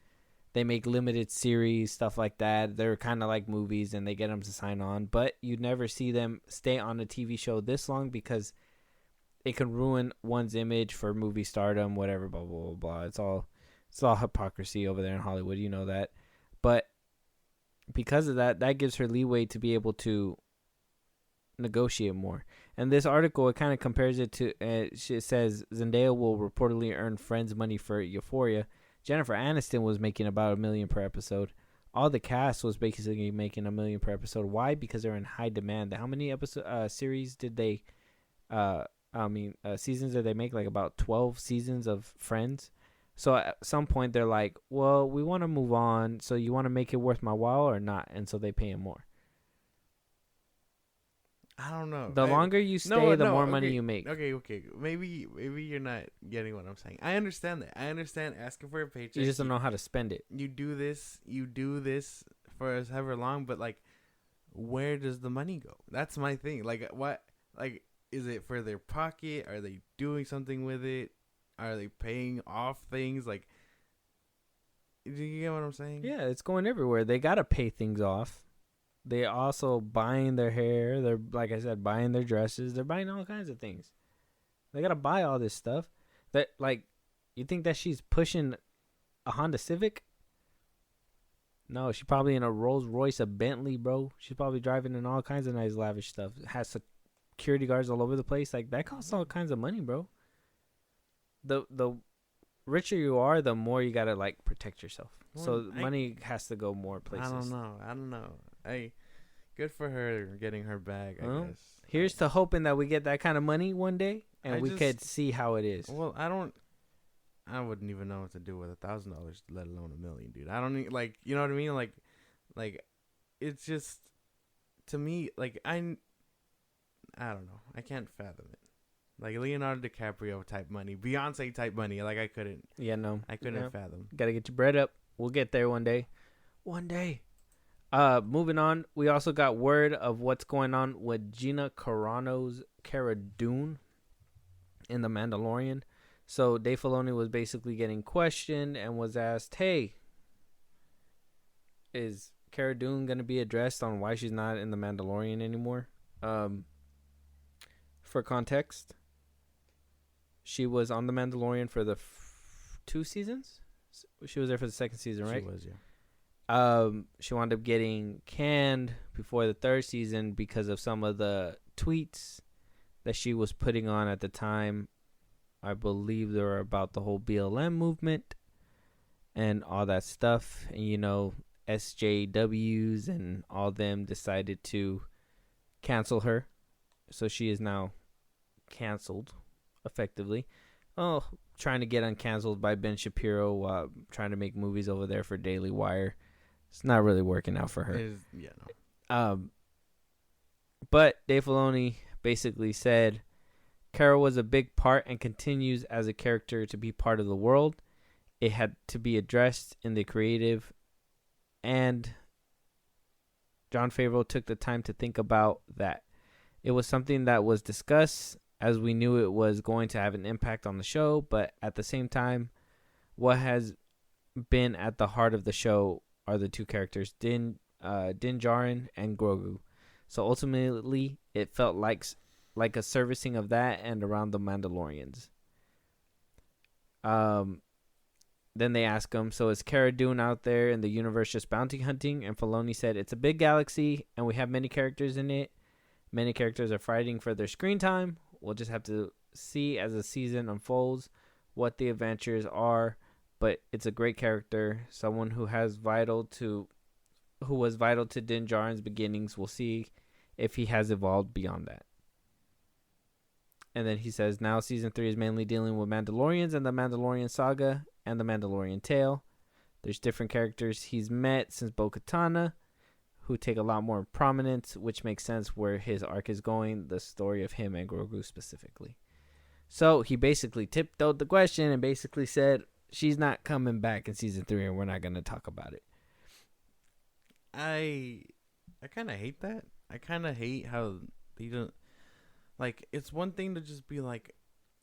they make limited series, stuff like that. They're kind of like movies and they get them to sign on, but you'd never see them stay on a TV show this long because it can ruin one's image for movie stardom, whatever, blah, blah, blah, blah. It's all hypocrisy over there in Hollywood. You know that. But because of that, that gives her leeway to be able to negotiate more. And this article, it kind of compares it to, it says Zendaya will reportedly earn Friends money for Euphoria. Jennifer Aniston was making about $1 million per episode. all the cast was basically making $1 million per episode. Why? Because they're in high demand. How many series did they seasons did they make? Like about 12 seasons of Friends. So at some point they're like, well, we want to move on, so you want to make it worth my while or not? And so they pay him more. I don't know. The longer you stay, the more money you make. Okay. Maybe you're not getting what I'm saying. I understand that. I understand asking for a paycheck. You just don't know how to spend it. You do this for however long, but like, where does the money go? That's my thing. Like, what? Like, is it for their pocket? Are they doing something with it? Are they paying off things? Like, do you get what I'm saying? Yeah, it's going everywhere. They gotta pay things off. They also buying their hair. They're, like I said, buying their dresses. They're buying all kinds of things. They gotta buy all this stuff. That, like, you think that she's pushing a Honda Civic? No, she's probably in a Rolls Royce, a Bentley, bro. She's probably driving in all kinds of nice, lavish stuff. Has security guards all over the place. Like, that costs all kinds of money, bro. The richer you are, the more you gotta, like, protect yourself. Well, so money has to go more places. I don't know. Hey, good for her getting her bag, I guess. Here's to hoping that we get that kind of money one day, and we could see how it is. Well, I wouldn't even know what to do with $1,000, let alone $1 million, dude. I don't need, like, you know what I mean? Like, it's just, to me, like, I don't know. I can't fathom it. Like, Leonardo DiCaprio type money, Beyonce type money. Like, I couldn't. Yeah, no. I couldn't fathom. Gotta get your bread up. We'll get there one day. One day. Moving on, we also got word of what's going on with Gina Carano's Cara Dune in The Mandalorian. So Dave Filoni was basically getting questioned and was asked, hey, is Cara Dune going to be addressed on why she's not in The Mandalorian anymore? For context, she was on The Mandalorian for the 2 seasons. She was there for the 2nd season, right? She was, yeah. She wound up getting canned before the 3rd season because of some of the tweets that she was putting on at the time. I believe they were about the whole BLM movement and all that stuff. And, you know, SJWs and all them decided to cancel her. So she is now canceled, effectively. Oh, trying to get uncanceled by Ben Shapiro, trying to make movies over there for Daily Wire. It's not really working out for her. But Dave Filoni basically said, Cara was a big part and continues as a character to be part of the world. It had to be addressed in the creative, and Jon Favreau took the time to think about that. It was something that was discussed, as we knew it was going to have an impact on the show, but at the same time, what has been at the heart of the show are the 2 characters, Din Djarin and Grogu. So ultimately, it felt like a servicing of that and around the Mandalorians. Then they ask him, so is Cara Dune out there in the universe just bounty hunting? And Filoni said, it's a big galaxy, and we have many characters in it. Many characters are fighting for their screen time. We'll just have to see as the season unfolds what the adventures are. But it's a great character, someone who was vital to Din Djarin's beginnings. We'll see if he has evolved beyond that. And then he says, now season 3 is mainly dealing with Mandalorians and the Mandalorian saga and the Mandalorian tale. There's different characters he's met since Bo-Katan, who take a lot more prominence, which makes sense where his arc is going, the story of him and Grogu specifically. So he basically tiptoed the question and basically said, she's not coming back in season 3 and we're not going to talk about it. I kind of hate that. I kind of hate how they don't, like, it's one thing to just be like,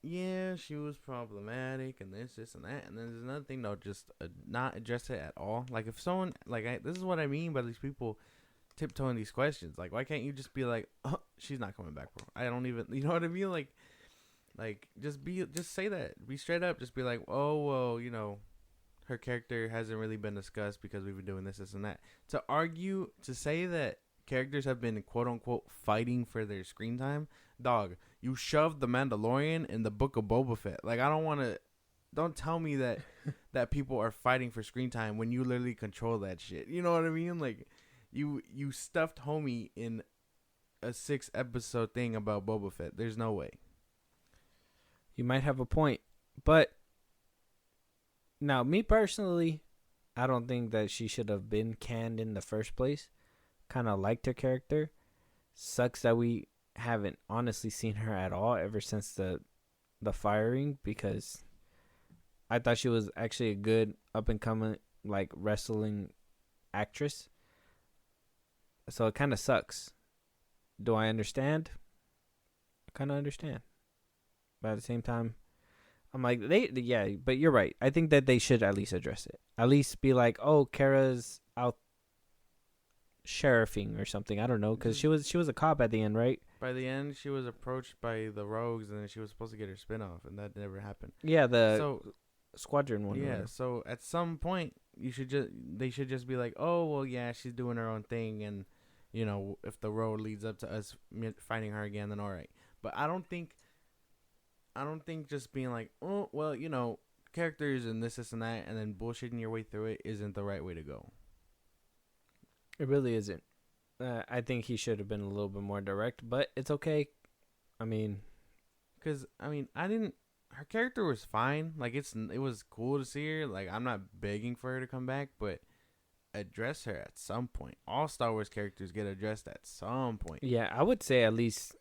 yeah, she was problematic and this and that, and then there's another thing to just not address it at all. Like, if someone, like, this is what I mean by these people tiptoeing these questions. Like, why can't you just be like, oh, she's not coming back, bro? I don't even, you know what I mean? Like, just say that. Be straight up. Just be like, oh, well, you know, her character hasn't really been discussed because we've been doing this and that. To argue, to say that characters have been, quote unquote, fighting for their screen time, dog, you shoved the Mandalorian in the Book of Boba Fett. Like, I don't want to don't tell me that that people are fighting for screen time when you literally control that shit. You know what I mean? Like, you stuffed homie in a 6-episode thing about Boba Fett. There's no way. You might have a point, but now me personally, I don't think that she should have been canned in the first place. Kind of liked her character. Sucks that we haven't honestly seen her at all ever since the firing, because I thought she was actually a good up and coming like wrestling actress. So it kind of sucks. Do I understand? I kind of understand. But at the same time, I'm like, but you're right. I think that they should at least address it. At least be like, oh, Kara's out sheriffing or something. I don't know, because she was a cop at the end, right? By the end, she was approached by the rogues, and then she was supposed to get her spinoff, and that never happened. Yeah, squadron one. Yeah, so at some point, they should just be like, oh, well, yeah, she's doing her own thing, and you know, if the road leads up to us finding her again, then all right. But I don't think just being like, oh, well, you know, characters and this and that, and then bullshitting your way through it isn't the right way to go. It really isn't. I think he should have been a little bit more direct, but it's okay. I mean, because her character was fine. Like, it was cool to see her. Like, I'm not begging for her to come back, but address her at some point. All Star Wars characters get addressed at some point. Yeah, I would say at least,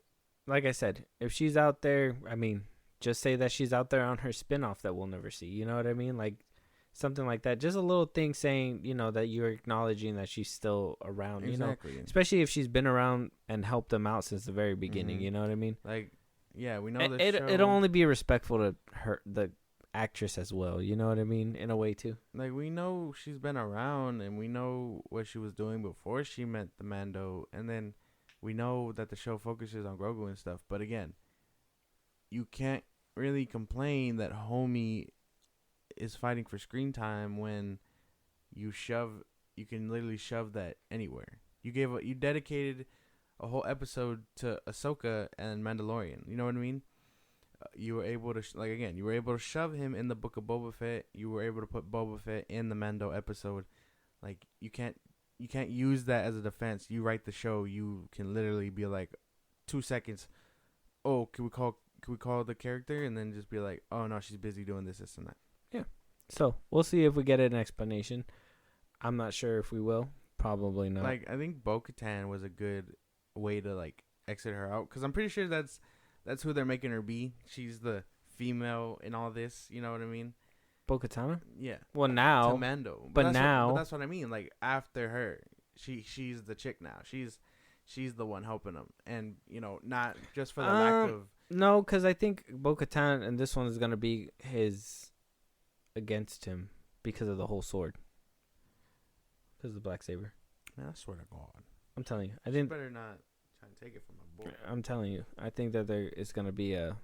like I said, if she's out there, I mean, just say that she's out there on her spinoff that we'll never see. You know what I mean? Like, something like that. Just a little thing saying, you know, that you're acknowledging that she's still around. Exactly. You know, especially if she's been around and helped them out since the very beginning. Mm-hmm. You know what I mean? Like, yeah, we know it'll only be respectful to her, the actress, as well. You know what I mean? In a way too. Like, we know she's been around, and we know what she was doing before she met the Mando, and then we know that the show focuses on Grogu and stuff. But again, you can't really complain that homie is fighting for screen time when you can literally shove that anywhere. You dedicated a whole episode to Ahsoka and Mandalorian. You know what I mean? You were able to you were able to shove him in the Book of Boba Fett. You were able to put Boba Fett in the Mando episode. Like, you can't use that as a defense. You write the show, you can literally be like, 2 seconds. Oh, can we call the character, and then just be like, oh no, she's busy doing this and that. Yeah. So we'll see if we get an explanation. I'm not sure if we will. Probably not. Like, I think Bo-Katan was a good way to like exit her out, because I'm pretty sure that's who they're making her be. She's the female in all this. You know what I mean? Bo-Katan? Yeah. Well, now. To Mando. But now. That's what I mean. Like, after her, she's the chick now. She's the one helping him, and you know, not just for the lack of. No, because I think Bo-Katan and this one is gonna be his against him because of the whole sword. Because of the black saber. Man, I swear to God. I'm telling you, I didn't. Better not try to take it from my boy. I'm telling you, I think that there is gonna be a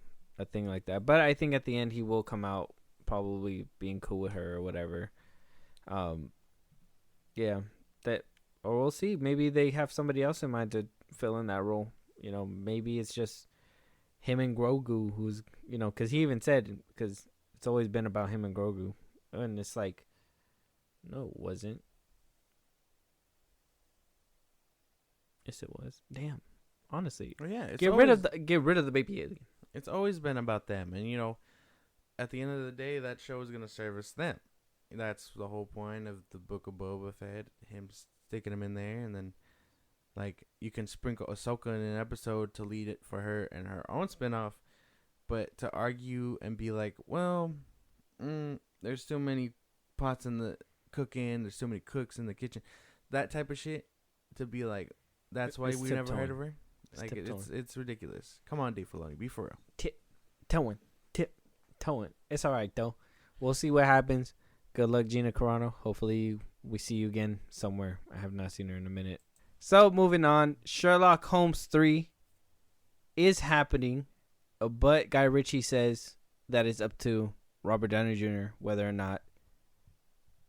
thing like that, but I think at the end he will come out probably being cool with her or whatever. Yeah, that, or we'll see. Maybe they have somebody else in mind to fill in that role. You know, maybe it's just him and Grogu, who's, you know, because he even said, because it's always been about him and Grogu, and it's like, no, it wasn't. Yes, it was. Damn. Honestly. Well, yeah. Get rid of the baby alien. It's always been about them, and you know, at the end of the day, that show is gonna service them. That's the whole point of the Book of Boba Fett. Him sticking him in there, and then like you can sprinkle Ahsoka in an episode to lead it for her and her own spinoff, but to argue and be like, well, there's too many pots in the cooking. There's too many cooks in the kitchen. That type of shit. To be like. That's why we never heard of her. Like, it's ridiculous. Come on, Dave Filoni, be for real. Tiptoeing. It's all right though. We'll see what happens. Good luck, Gina Carano. Hopefully we see you again somewhere. I have not seen her in a minute. So moving on, Sherlock Holmes 3 is happening, but Guy Ritchie says that it's up to Robert Downey Jr. whether or not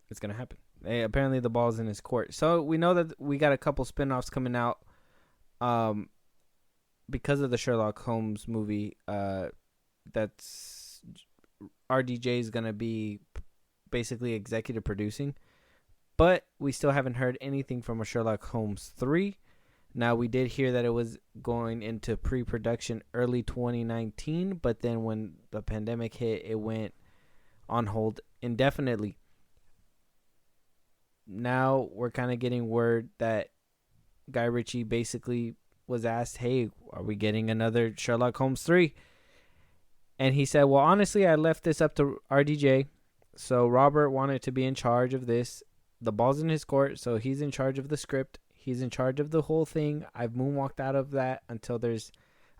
it's gonna happen. Apparently the ball's in his court. So we know that we got a couple spinoffs coming out because of the Sherlock Holmes movie that's RDJ is going to be basically executive producing. But we still haven't heard anything from a Sherlock Holmes 3. Now, we did hear that it was going into pre-production early 2019, but then when the pandemic hit, it went on hold indefinitely. Now, we're kind of getting word that Guy Ritchie basically was asked, hey, are we getting another Sherlock Holmes 3? And he said, well, honestly, I left this up to RDJ. So Robert wanted to be in charge of this. The ball's in his court, so he's in charge of the script. He's in charge of the whole thing. I've moonwalked out of that until there's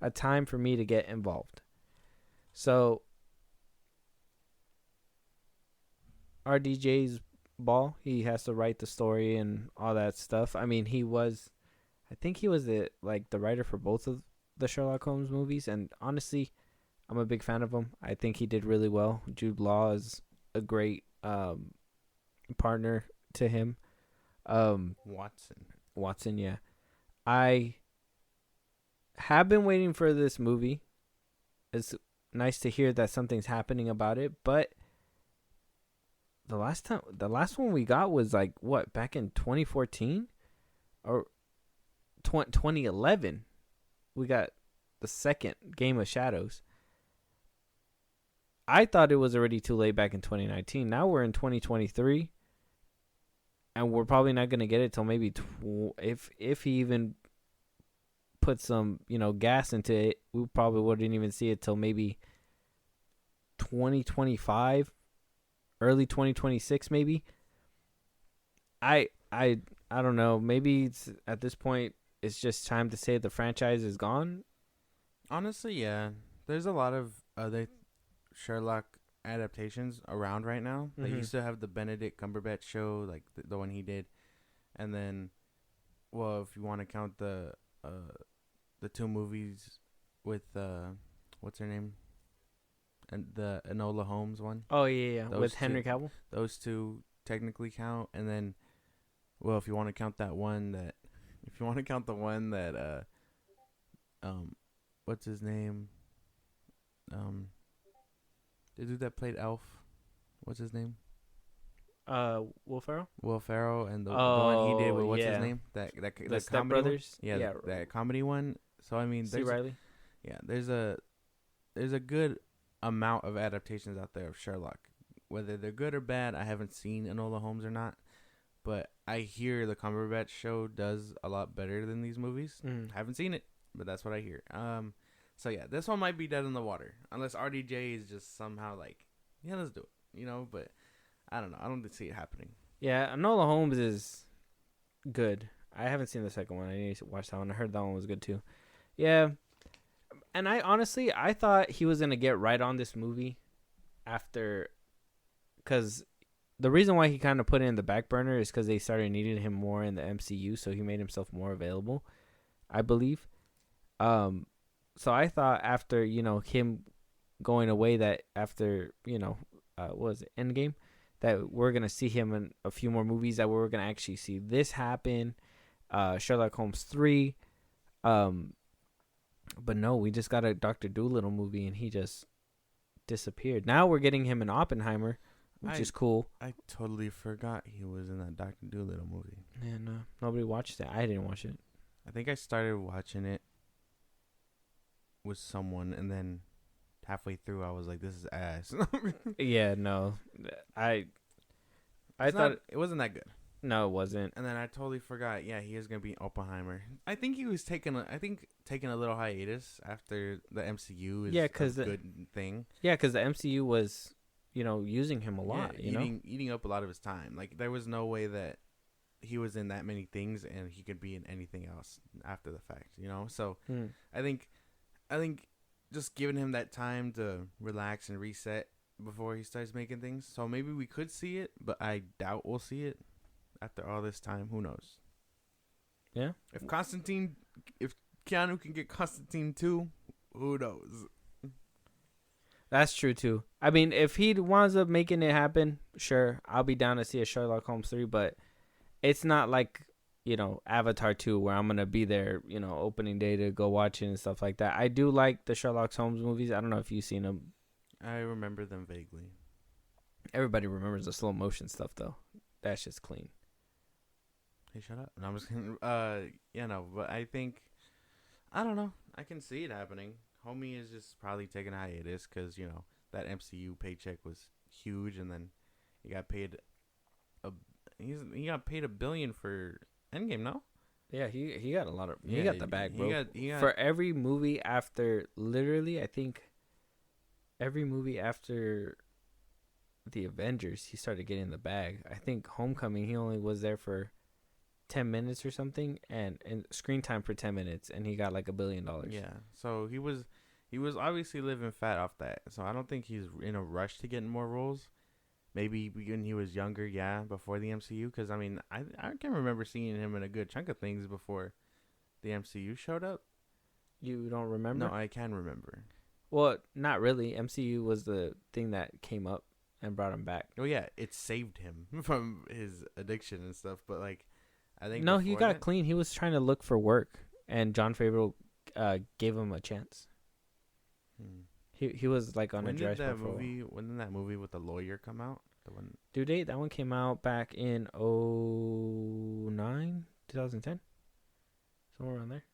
a time for me to get involved. So RDJ's ball. He has to write the story and all that stuff. I mean, I think he was the writer for both of the Sherlock Holmes movies. And honestly, I'm a big fan of him. I think he did really well. Jude Law is a great partner to him. Watson, yeah. I have been waiting for this movie. It's nice to hear that something's happening about it, but the last one we got was back in 2014 or 2011. We got the second Game of Shadows. I thought it was already too late back in 2019. Now we're in 2023, and we're probably not going to get it till maybe if he even put some gas into it, we probably wouldn't even see it till maybe 2025, early 2026 maybe. I don't know. Maybe at this point it's just time to say the franchise is gone. Honestly, yeah. There's a lot of other Sherlock adaptations around right now. They used to have the Benedict Cumberbatch show, like the one he did, and then, well, if you want to count the two movies with what's her name, and the Enola Holmes one. Oh yeah, with Henry Cavill. Those two technically count, and then, well, if you want to count the one that, what's his name, the dude that played Elf, what's his name? Will Ferrell. Will Ferrell, and the one he did with what's his name? That the Step Brothers. Yeah, that comedy one. So I mean, C. Riley. Yeah, there's a good amount of adaptations out there of Sherlock. Whether they're good or bad, I haven't seen Enola Holmes or not, but I hear the Cumberbatch show does a lot better than these movies. Haven't seen it, but that's what I hear. So yeah, this one might be dead in the water unless RDJ is just somehow like, yeah, let's do it, but I don't know. I don't see it happening. Yeah, Enola Holmes is good. I haven't seen the second one. I need to watch that one. I heard that one was good too. Yeah, and I thought he was gonna get right on this movie after, because the reason why he kind of put it in the back burner is because they started needing him more in the MCU, so he made himself more available, I believe. So I thought after, him going away, that after, what was it, Endgame, that we're going to see him in a few more movies, that we're going to actually see this happen, Sherlock Holmes 3. But no, we just got a Dr. Dolittle movie, and he just disappeared. Now we're getting him in Oppenheimer, which is cool. I totally forgot he was in that Dr. Dolittle movie. Yeah, no, nobody watched it. I didn't watch it. I think I started watching it with someone, and then halfway through I was like, this is ass. Yeah, no. I thought it wasn't that good. No, it wasn't. And then I totally forgot, yeah, he is going to be in Oppenheimer. I think he was taking a little hiatus after the MCU is a good thing. Yeah, because the MCU was, using him a lot, eating up a lot of his time. Like, there was no way that he was in that many things and he could be in anything else after the fact, So I think just giving him that time to relax and reset before he starts making things. So maybe we could see it, but I doubt we'll see it after all this time. Who knows? Yeah. If Keanu can get Constantine 2, who knows? That's true too. I mean, if he winds up making it happen, sure, I'll be down to see a Sherlock Holmes 3, but it's not like, Avatar 2 where I'm going to be there, opening day to go watch it and stuff like that. I do like the Sherlock Holmes movies. I don't know if you've seen them. I remember them vaguely. Everybody remembers the slow motion stuff though. That shit's clean. Hey, shut up. No, I'm just kidding. No, but I think, I don't know. I can see it happening. Homie is just probably taking a hiatus because, that MCU paycheck was huge, and then he got paid he got paid $1 billion for Endgame, no? Yeah, he got a lot of he got the bag, bro. He got, for every movie after, literally, I think every movie after the Avengers, he started getting the bag. I think Homecoming, he only was there for 10 minutes or something, and screen time for 10 minutes, and he got like $1 billion. Yeah, so he was obviously living fat off that. So I don't think he's in a rush to get more roles. Maybe when he was younger, yeah, before the MCU. Because, I mean, I can remember seeing him in a good chunk of things before the MCU showed up. You don't remember? No, I can remember. Well, not really. MCU was the thing that came up and brought him back. Oh, yeah, it saved him from his addiction and stuff. But, like, I think no, he got clean. He was trying to look for work, and Jon Favreau gave him a chance. He was like on a dress. When did that movie with the lawyer come out? The one due date, that one came out back in 2010, somewhere around there.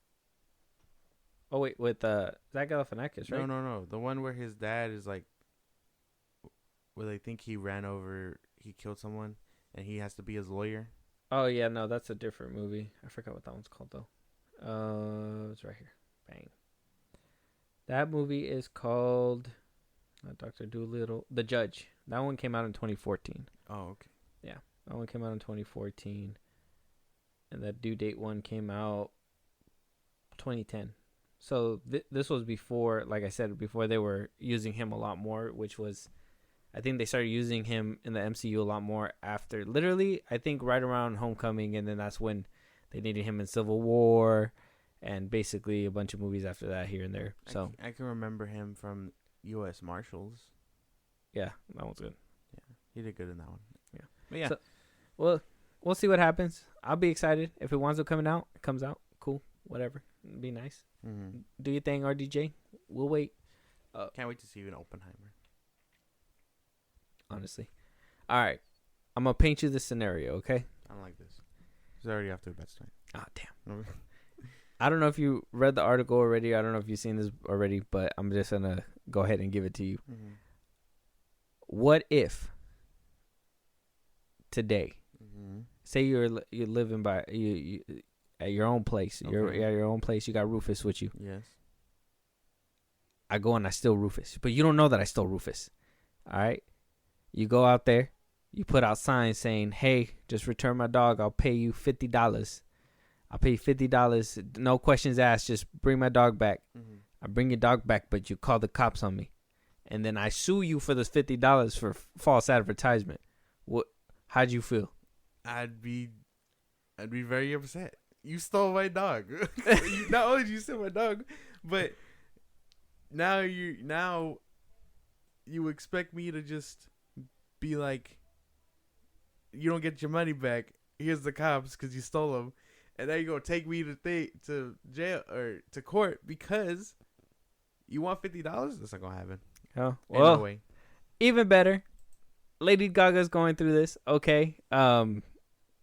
Oh wait, with Zach Galifianakis, right? No. The one where his dad is like, where they think he killed someone, and he has to be his lawyer. Oh yeah, no, that's a different movie. I forgot what that one's called though. It's right here. Bang. That movie is called Dr. Dolittle, The Judge. That one came out in 2014. Oh, okay. Yeah, that one came out in 2014. And that due date one came out 2010. So this was before, like I said, before they were using him a lot more, which was, I think they started using him in the MCU a lot more after, literally, I think right around Homecoming, and then that's when they needed him in Civil War, and basically a bunch of movies after that here and there. So I can remember him from U.S. Marshals. Yeah, that one's good. Yeah, he did good in that one. Yeah, but yeah. So, well, we'll see what happens. I'll be excited if it winds up coming out. It comes out, cool, whatever. It'd be nice. Mm-hmm. Do your thing, RDJ. We'll wait. Can't wait to see you in Oppenheimer. Honestly, all right. I'm gonna paint you the scenario, okay? I don't like this. He's already off to a bad start. Oh damn. I don't know if you read the article already. I don't know if you've seen this already, but I'm just going to go ahead and give it to you. Mm-hmm. What if today, say you're living by you at your own place. Okay. You're at your own place. You got Rufus with you. Yes. I go and I steal Rufus, but you don't know that I stole Rufus. All right? You go out there. You put out signs saying, hey, just return my dog. I'll pay you $50. I'll pay you $50. No questions asked. Just bring my dog back. Mm-hmm. I bring your dog back, but you call the cops on me. And then I sue you for this $50 for false advertisement. How'd you feel? I'd be very upset. You stole my dog. Not only did you steal my dog, but now you expect me to just be like, you don't get your money back. Here's the cops because you stole them. And now you're going to take me to jail or to court because you want $50? That's not going to happen. Oh, well, no way. Even better. Lady Gaga's going through this. Okay.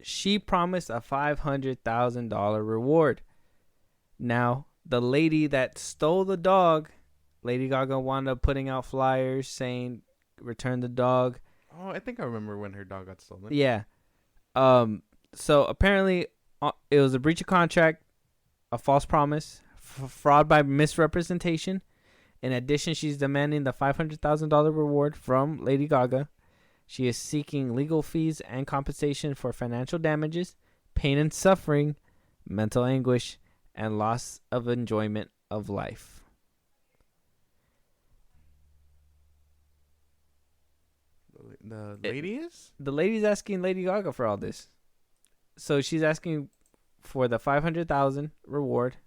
She promised a $500,000 reward. Now, the lady that stole the dog, Lady Gaga wound up putting out flyers saying, return the dog. Oh, I think I remember when her dog got stolen. Yeah. So apparently it was a breach of contract, a false promise, fraud by misrepresentation. In addition, she's demanding the $500,000 reward from Lady Gaga. She is seeking legal fees and compensation for financial damages, pain and suffering, mental anguish, and loss of enjoyment of life. The lady is? The lady's asking Lady Gaga for all this. So she's asking for the $500,000 reward.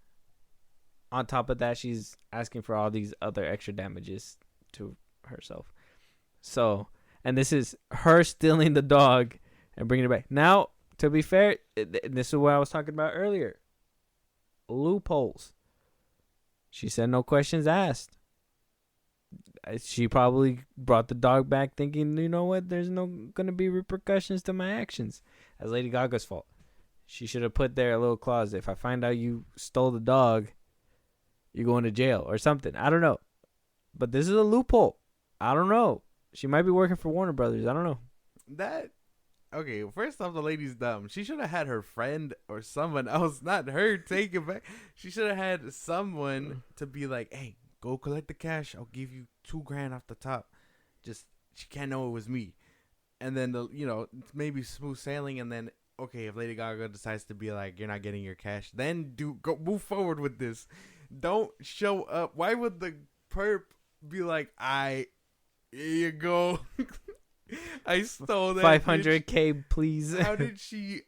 On top of that, she's asking for all these other extra damages to herself. So, and this is her stealing the dog and bringing it back. Now, to be fair, this is what I was talking about earlier. Loopholes. She said no questions asked. she probably brought the dog back thinking, you know what, there's no gonna be repercussions to my actions. That's Lady Gaga's fault. She should have put there a little clause. If I find out you stole the dog, you're going to jail or something. I don't know. But this is a loophole. I don't know. She might be working for Warner Brothers. I don't know. Okay, first off, the lady's dumb. She should have had her friend or someone else, not her, take it back. She should have had someone to be like, hey, go collect the cash. I'll give you $2,000 off the top. Just, she can't know it was me. And then, maybe smooth sailing. And then, okay, if Lady Gaga decides to be like, you're not getting your cash, then move forward with this. Don't show up. Why would the perp be like, here you go. I stole that. 500K, please. How did she?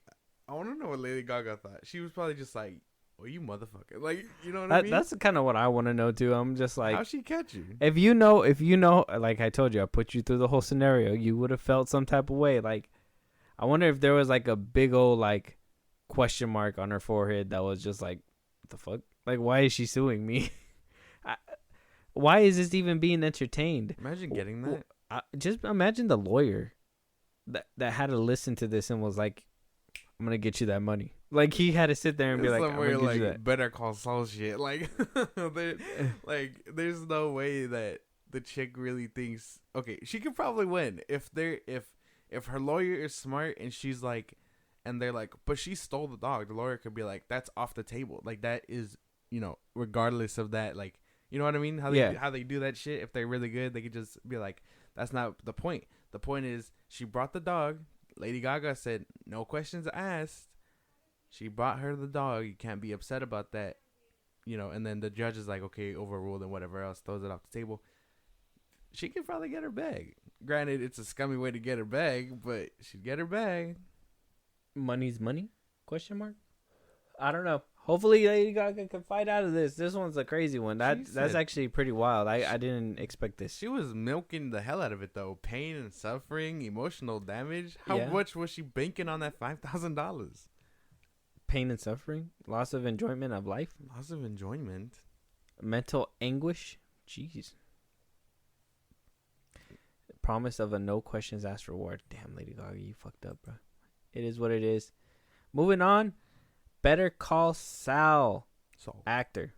I want to know what Lady Gaga thought. She was probably just like, "Well, you motherfucker!" Like, you know what I mean? That's kind of what I want to know too. I'm just like, how'd she catch you? If you know, like I told you, I put you through the whole scenario. You would have felt some type of way. Like, I wonder if there was like a big old like question mark on her forehead that was just like, what the fuck? Like, why is she suing me? Why is this even being entertained? Imagine getting that. Just imagine the lawyer that had to listen to this and was like, I'm gonna get you that money. Like, he had to sit there and be like, I'm gonna get you that. Better Call Saul shit. Like, there's no way that the chick really thinks, okay, she could probably win if her lawyer is smart and she's like, and they're like, but she stole the dog. The lawyer could be like, that's off the table. Like, that is, regardless of that, like, you know what I mean? How they do that shit. If they're really good, they could just be like, that's not the point. The point is, she brought the dog. Lady Gaga said, no questions asked. She brought her the dog. You can't be upset about that. And then the judge is like, okay, overruled and whatever else, throws it off the table. She could probably get her bag. Granted, it's a scummy way to get her bag, but she'd get her bag. Money's money? Question mark? I don't know. Hopefully Lady Gaga can fight out of this. This one's a crazy one. That's actually pretty wild. I didn't expect this. She was milking the hell out of it, though. Pain and suffering, emotional damage. How much was she banking on that $5,000? Pain and suffering? Loss of enjoyment of life? Loss of enjoyment. Mental anguish? Jeez. Promise of a no questions asked reward. Damn, Lady Gaga, you fucked up, bro. It is what it is. Moving on. Better Call Saul. Actor.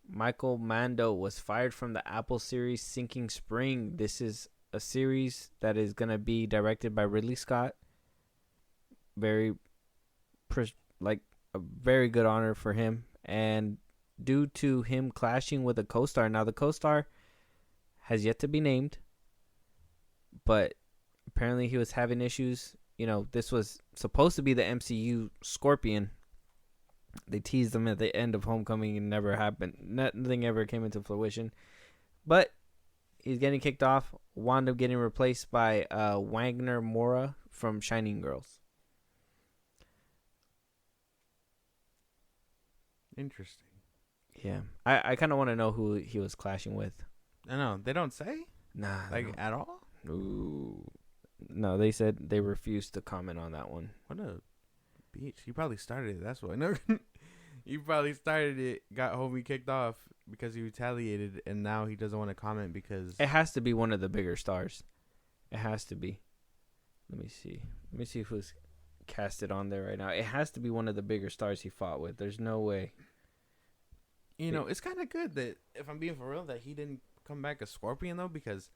Michael Mando was fired from the Apple series Sinking Spring. This is a series that is going to be directed by Ridley Scott. A very good honor for him. And due to him clashing with a co-star. Now, the co-star has yet to be named. But apparently he was having issues. This was supposed to be the MCU Scorpion. They teased him at the end of Homecoming and never happened. Nothing ever came into fruition. But he's getting kicked off. Wound up getting replaced by Wagner Moura from Shining Girls. Interesting. Yeah. I kind of want to know who he was clashing with. I know. They don't say? Nah. At all? Ooh. No, they said they refused to comment on that one. What a bitch. He probably started it. That's why. No, he probably started it, got homie kicked off because he retaliated, and now he doesn't want to comment because... It has to be one of the bigger stars. It has to be. Let me see who's casted on there right now. It has to be one of the bigger stars he fought with. There's no way. It's kind of good that, if I'm being for real, that he didn't come back a Scorpion, though, because...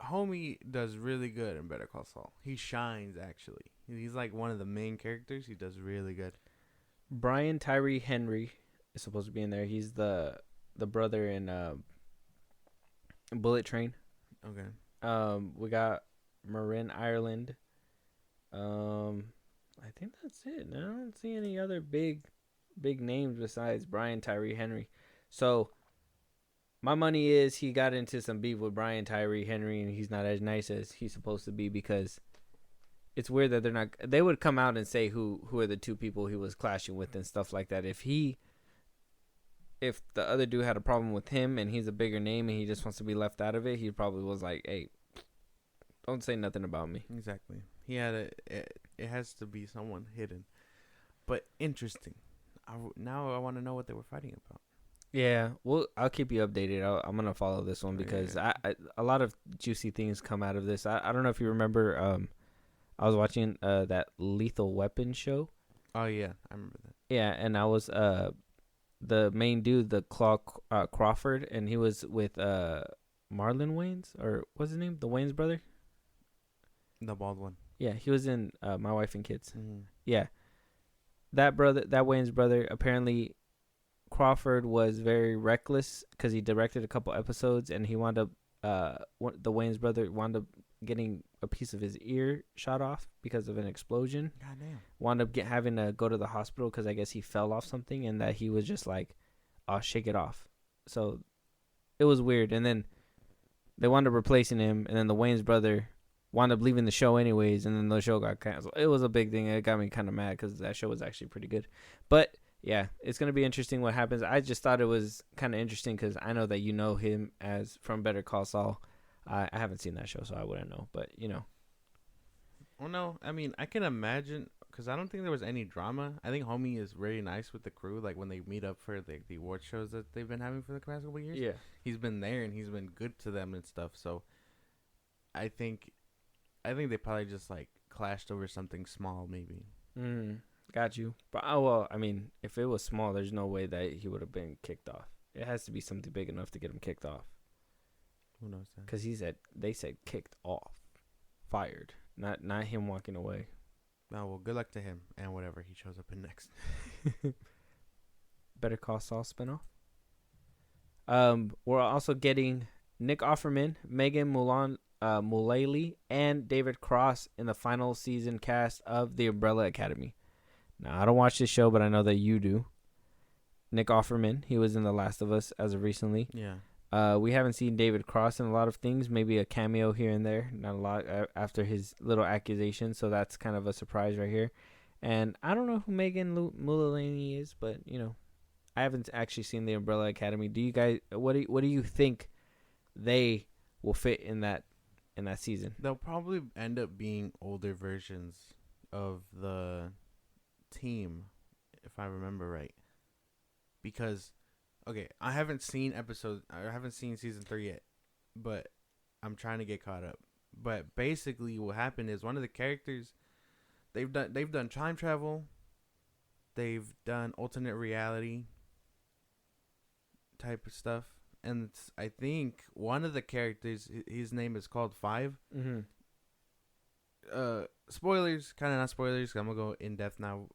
Homie does really good in Better Call Saul. He shines, actually. He's like one of the main characters. He does really good. Brian Tyree Henry is supposed to be in there. He's the brother in Bullet Train. Okay. We got Marin Ireland. I think that's it. I don't see any other big names besides Brian Tyree Henry. So my money is he got into some beef with Brian Tyree Henry, and he's not as nice as he's supposed to be, because it's weird that they would come out and say who are the two people he was clashing with and stuff like that. If the other dude had a problem with him and he's a bigger name and he just wants to be left out of it, he probably was like, hey, don't say nothing about me. Exactly. It has to be someone hidden. But interesting. Now I want to know what they were fighting about. Yeah, well, I'll keep you updated. I'm gonna follow this one because a lot of juicy things come out of this. I don't know if you remember. I was watching that Lethal Weapon show. Oh yeah, I remember that. Yeah, and I was the main dude, the Claw Crawford, and he was with Marlon Wayans, or what's his name, the Wayans brother. The bald one. Yeah, he was in My Wife and Kids. Mm-hmm. Yeah, that Wayans brother. Apparently, Crawford was very reckless because he directed a couple episodes, and he wound up the Wayans brother wound up getting a piece of his ear shot off because of an explosion. Goddamn. Wound up having to go to the hospital because I guess he fell off something, and that he was just like, "Oh, shake it off." So it was weird, and then they wound up replacing him, and then the Wayans brother wound up leaving the show anyways, and then the show got canceled. It was a big thing. It got me kind of mad because that show was actually pretty good. But yeah, it's gonna be interesting what happens. I just thought it was kind of interesting because I know that you know him as from Better Call Saul. I haven't seen that show, so I wouldn't know. But you know, Well, no, I mean I can imagine because I don't think there was any drama. I think Homie is really nice with the crew. Like when they meet up for the award shows that they've been having for the past couple of years. yeah. He's been there and he's been good to them and stuff. So I think they probably just like clashed over something small, maybe. Got you. But well, I mean, if it was small, there's no way that he would have been kicked off. It has to be something big enough to get him kicked off. Who knows that? Because they said kicked off, fired, not him walking away. Oh well, good luck to him and whatever he shows up in next. Better Call Saul spinoff. We're also getting Nick Offerman, Megan Mullally, and David Cross in the final season cast of The Umbrella Academy. Now, I don't watch this show, but I know that you do. Nick Offerman, he was in The Last of Us as of recently. Yeah. We haven't seen David Cross in a lot of things, maybe a cameo here and there, not a lot after his little accusation, so that's kind of a surprise right here. And I don't know who Megan Mullally is, but, you know, I haven't actually seen The Umbrella Academy. Do you guys, what do you think they will fit in that season? They'll probably end up being older versions of the team, if I remember right. Because, okay, I haven't seen season 3 yet, but I'm trying to get caught up. But basically, what happened is one of the characters, they've done time travel, they've done alternate reality type of stuff, and I think one of the characters, his name is called Five. Mm-hmm. Spoilers, kind of not spoilers. I'm gonna go in depth now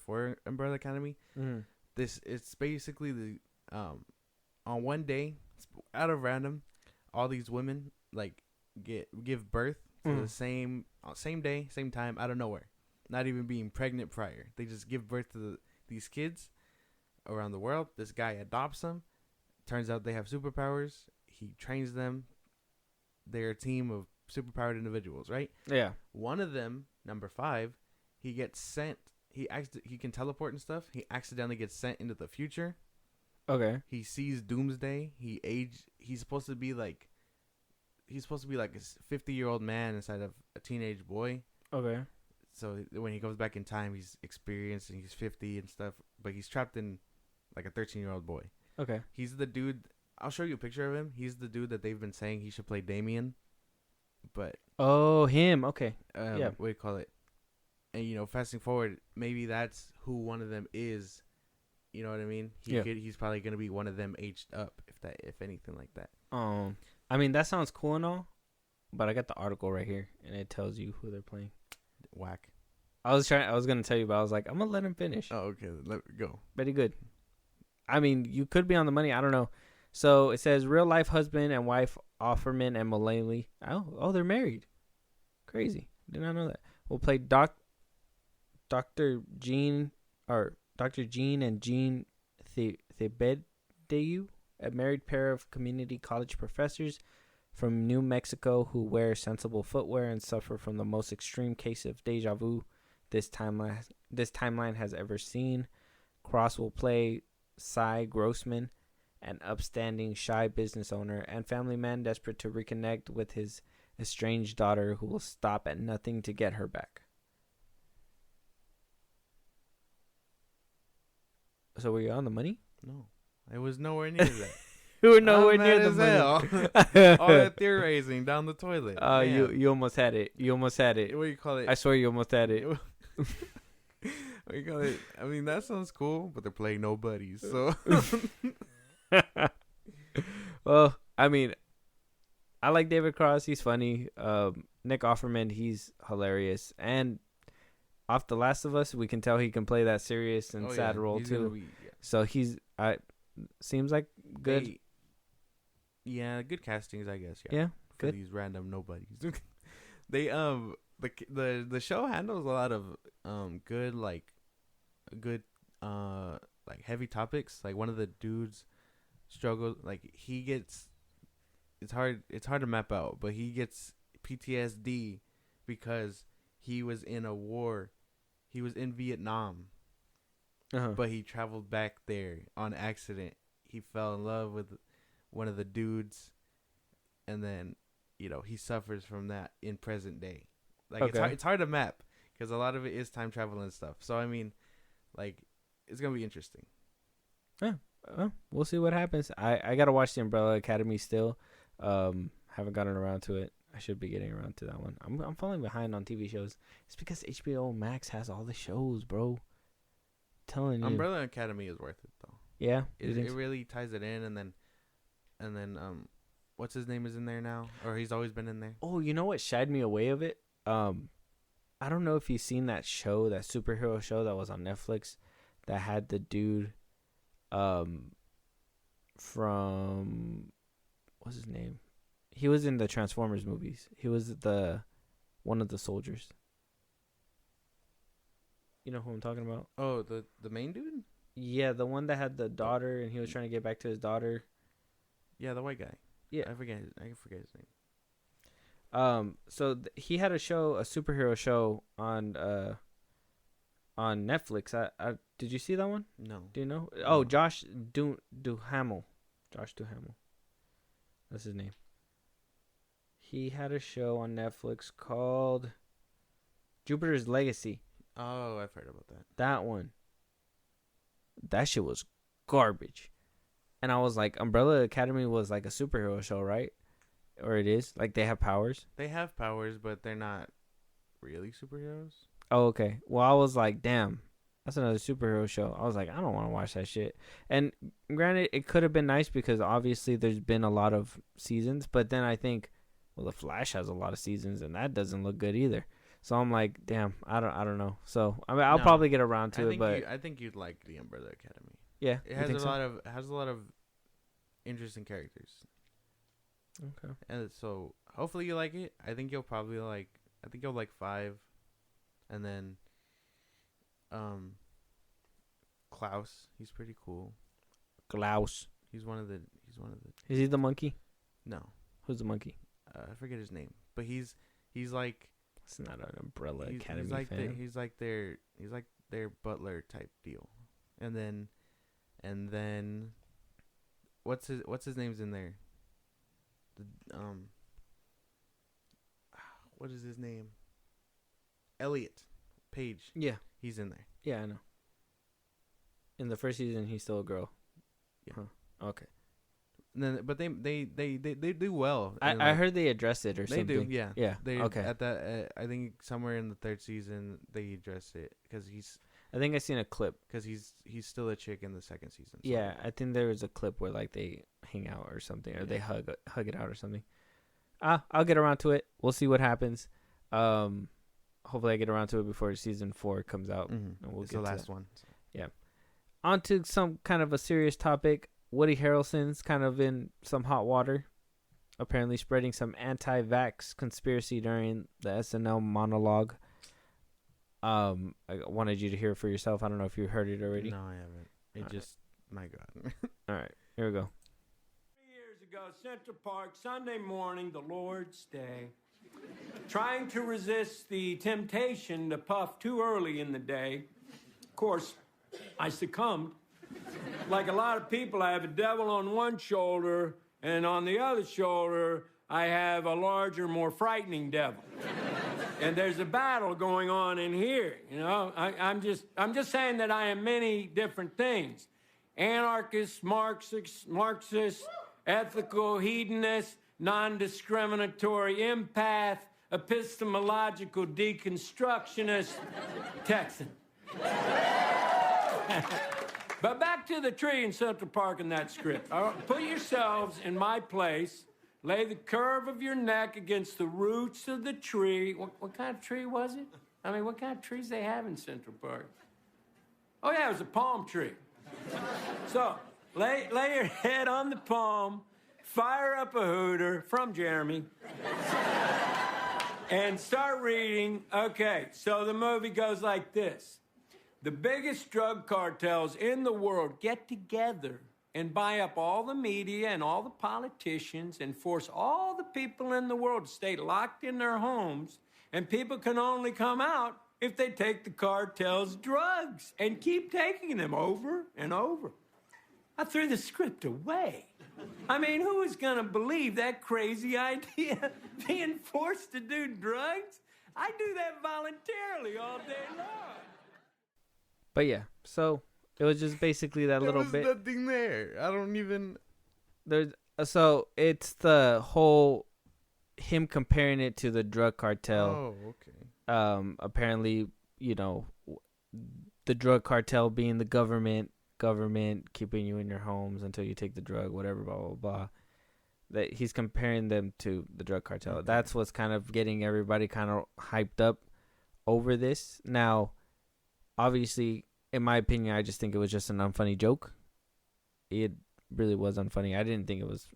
for Umbrella Academy. Mm-hmm. It's basically the on one day, out of random, all these women like give birth to the same day, same time, out of nowhere, not even being pregnant prior. They just give birth to these kids around the world. This guy adopts them. Turns out they have superpowers. He trains them. They're a team of superpowered individuals, right? Yeah. One of them, number 5, he gets sent. He can teleport and stuff. He accidentally gets sent into the future. Okay. He sees Doomsday. He's supposed to be like a 50-year-old man inside of a teenage boy. Okay. So when he goes back in time, he's experienced and he's 50 and stuff, but he's trapped in like a 13-year-old boy. Okay. He's the dude. I'll show you a picture of him. He's the dude that they've been saying he should play Damien. But oh, him. Okay. Yeah. What do you call it? And fasting forward, maybe that's who one of them is. You know what I mean? He's probably gonna be one of them aged up, if anything like that. I mean that sounds cool and all, but I got the article right here and it tells you who they're playing. Whack. I was gonna tell you, but I was like, I'm gonna let him finish. Oh, okay. Let go. Very good. I mean, you could be on the money. I don't know. So it says real life husband and wife Offerman and Mullally. Oh, they're married. Crazy. Did not know that. We'll play Dr. Jean and Jean Thebedeyu, a married pair of community college professors from New Mexico who wear sensible footwear and suffer from the most extreme case of deja vu this timeline has ever seen. Cross will play Cy Grossman, an upstanding, shy business owner and family man desperate to reconnect with his estranged daughter who will stop at nothing to get her back. So were you on the money? No, It was nowhere near that. You were nowhere I'm near mad the as money. All that theory raising down the toilet. You almost had it. You almost had it. What do you call it? I swear you almost had it. What do you call it? I mean, that sounds cool, but they're playing no buddies. So, well, I mean, I like David Cross. He's funny. Nick Offerman, he's hilarious. And off The Last of Us, we can tell he can play that serious and sad role too. So seems like good. Yeah, good castings, I guess. Yeah, for good. These random nobodies. They the show handles a lot of good heavy topics. Like one of the dudes struggles, like he gets it's hard to map out, but he gets PTSD because he was in a war. He was in Vietnam. But he traveled back there on accident. He fell in love with one of the dudes, and then, he suffers from that in present day. Like, it's hard to map because a lot of it is time travel and stuff. So, I mean, like, it's going to be interesting. Yeah. We'll see what happens. I got to watch The Umbrella Academy still. Haven't gotten around to it. I should be getting around to that one. I'm falling behind on TV shows. It's because HBO Max has all the shows, bro. Telling you. Umbrella Academy is worth it though. Yeah, it really ties it in, and then what's his name is in there now, or he's always been in there. Oh, you know what shied me away of it? I don't know if you've seen that show, that superhero show that was on Netflix, that had the dude, from what's his name? He was in the Transformers movies. He was one of the soldiers. You know who I'm talking about? Oh, the main dude? Yeah, the one that had the daughter, and he was trying to get back to his daughter. Yeah, the white guy. Yeah, I forget his name. So he had a superhero show on Netflix. Did you see that one? No. Do you know? Oh, Josh Duhamel. Josh Duhamel. That's his name. He had a show on Netflix called Jupiter's Legacy. Oh, I've heard about that. That one. That shit was garbage. And I was like, Umbrella Academy was like a superhero show, right? Or it is? Like they have powers? They have powers, but they're not really superheroes. Oh, okay. Well, I was like, damn, that's another superhero show. I was like, I don't want to watch that shit. And granted, it could have been nice because obviously there's been a lot of seasons. But then I think, well, The Flash has a lot of seasons, and that doesn't look good either. So I'm like, damn, I don't know. So I mean, I'll probably get around to it, but I think you'd like the Umbrella Academy. Yeah, it has a lot of interesting characters. Okay. And so hopefully you like it. I think you'll like 5, and then Klaus, he's pretty cool. Klaus. He's one of the. Is he the monkey? No. Who's the monkey? I forget his name, but he's like. It's not an Umbrella Academy he's like fan. He's like their butler type deal, and then what's his name's in there? What is his name? Elliot Page. Yeah, he's in there. Yeah, I know. In the first season, he's still a girl. Yeah. Huh. Okay. And then, but they do well. I heard they address it or something. They do, yeah. Yeah. They okay. At that, I think somewhere in the 3rd season they address it because I think I seen a clip because he's still a chick in the 2nd season. So. Yeah, I think there was a clip where like they hang out or something, or they hug it out or something. I'll get around to it. We'll see what happens. Hopefully I get around to it before season 4 comes out. Mm-hmm. And we'll it's get the to last that. one. Yeah. On to some kind of a serious topic. Woody Harrelson's kind of in some hot water, apparently spreading some anti-vax conspiracy during the SNL monologue. I wanted you to hear it for yourself. I don't know if you heard it already. No, I haven't. My God. All right, here we go. 3 years ago, Central Park, Sunday morning, the Lord's Day. Trying to resist the temptation to puff too early in the day. Of course, I succumbed. Like a lot of people, I have a devil on one shoulder, and on the other shoulder, I have a larger, more frightening devil. And there's a battle going on in here, you know. I'm just saying that I am many different things. anarchist, Marxist, ethical, hedonist, non-discriminatory, empath, epistemological, deconstructionist, Texan. But back to the tree in Central Park in that script. Put yourselves in my place. Lay the curve of your neck against the roots of the tree. What kind of tree was it? I mean, what kind of trees they have in Central Park? Oh, yeah, it was a palm tree. So, lay your head on the palm, fire up a hooter from Jeremy, and start reading. Okay, so the movie goes like this. The biggest drug cartels in the world get together and buy up all the media and all the politicians and force all the people in the world to stay locked in their homes, and people can only come out if they take the cartel's drugs and keep taking them over and over. I threw the script away. I mean, who is going to believe that crazy idea, being forced to do drugs? I do that voluntarily all day long. But yeah, so it was just basically that little bit. There's nothing there. I don't even. There's so it's the whole him comparing it to the drug cartel. Oh, okay. Apparently, the drug cartel being the government keeping you in your homes until you take the drug, whatever, blah blah blah. That he's comparing them to the drug cartel. Okay. That's what's kind of getting everybody kind of hyped up over this. Now, obviously, in my opinion, I just think it was just an unfunny joke. It really was unfunny. I didn't think it was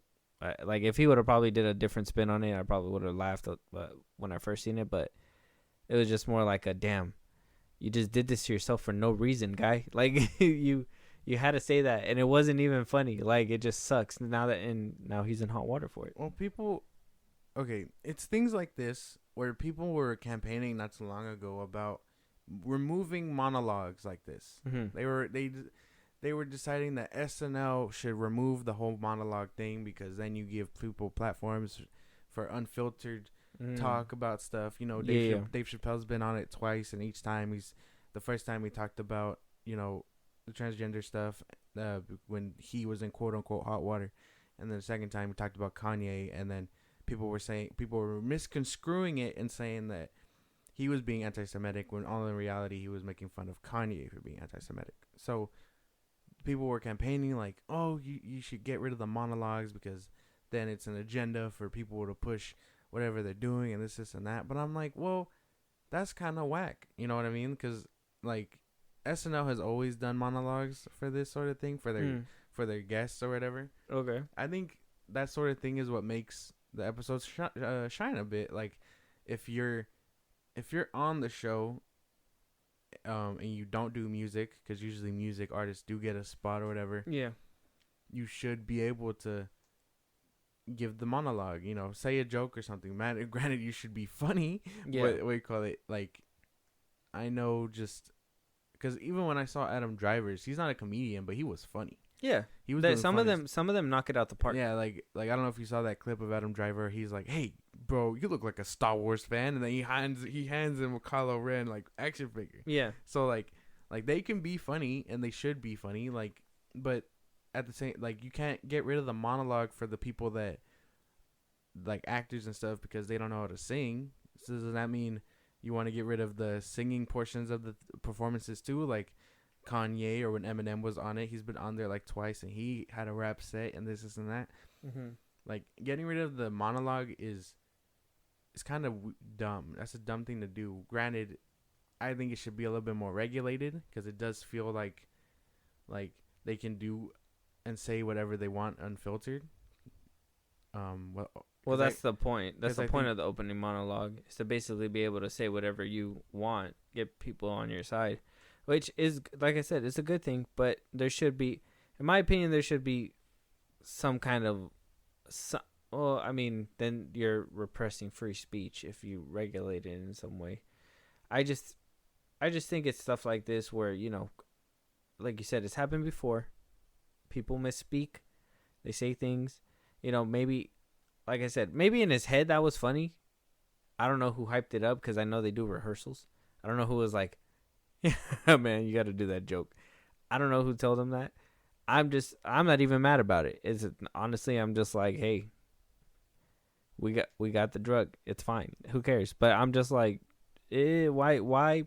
like, if he would have probably did a different spin on it, I probably would have laughed when I first seen it. But it was just more like a damn, you just did this to yourself for no reason, guy. Like you had to say that, and it wasn't even funny. Like, it just sucks now he's in hot water for it. Well, it's things like this where people were campaigning not too long ago about removing monologues like this. Mm-hmm. They were deciding that SNL should remove the whole monologue thing, because then you give people platforms for unfiltered talk about stuff. Dave Chappelle's been on it twice, and each time the first time he talked about the transgender stuff when he was in quote unquote hot water, and then the second time he talked about Kanye, and then people were misconstruing it and saying that he was being anti-Semitic, when all in reality he was making fun of Kanye for being anti-Semitic. So people were campaigning like, oh, you should get rid of the monologues, because then it's an agenda for people to push whatever they're doing and this and that. But I'm like, well, that's kind of whack. You know what I mean? Because like SNL has always done monologues for this sort of thing, for their guests or whatever. Okay. I think that sort of thing is what makes the episodes shine a bit. Like if you're on the show and you don't do music, because usually music artists do get a spot or whatever, you should be able to give the monologue, say a joke or something. Man, granted, you should be funny. What do you call it? Like, I know, just because even when I saw Adam Driver's, he's not a comedian, but he was funny. Yeah, he was. Some of them knock it out the park. Yeah, like I don't know if you saw that clip of Adam Driver. He's like, "Hey, bro, you look like a Star Wars fan," and then he hands him a Kylo Ren like action figure. Yeah. So like they can be funny, and they should be funny. Like, but at the same, like, you can't get rid of the monologue for the people that like actors and stuff, because they don't know how to sing. So does that mean you want to get rid of the singing portions of the performances too? Like Kanye, or when Eminem was on it, he's been on there like twice, and he had a rap set and this and that. Mm-hmm. Like, getting rid of the monologue is kind of dumb. That's a dumb thing to do. Granted, I think it should be a little bit more regulated, because it does feel like they can do and say whatever they want unfiltered. Well, that's the point. That's the point of the opening monologue, is to basically be able to say whatever you want, get people on your side, which is, like I said, it's a good thing. But there should be, in my opinion, there should be some kind of, well, I mean, then you're repressing free speech if you regulate it in some way. I just think it's stuff like this where, like you said, it's happened before. People misspeak. They say things, maybe, like I said, maybe in his head that was funny. I don't know who hyped it up, because I know they do rehearsals. I don't know who was like, yeah, man, you got to do that joke. I don't know who told him that. I'm not even mad about it. Honestly, I'm just like, hey, we got the drug. It's fine. Who cares? But I'm just like, why?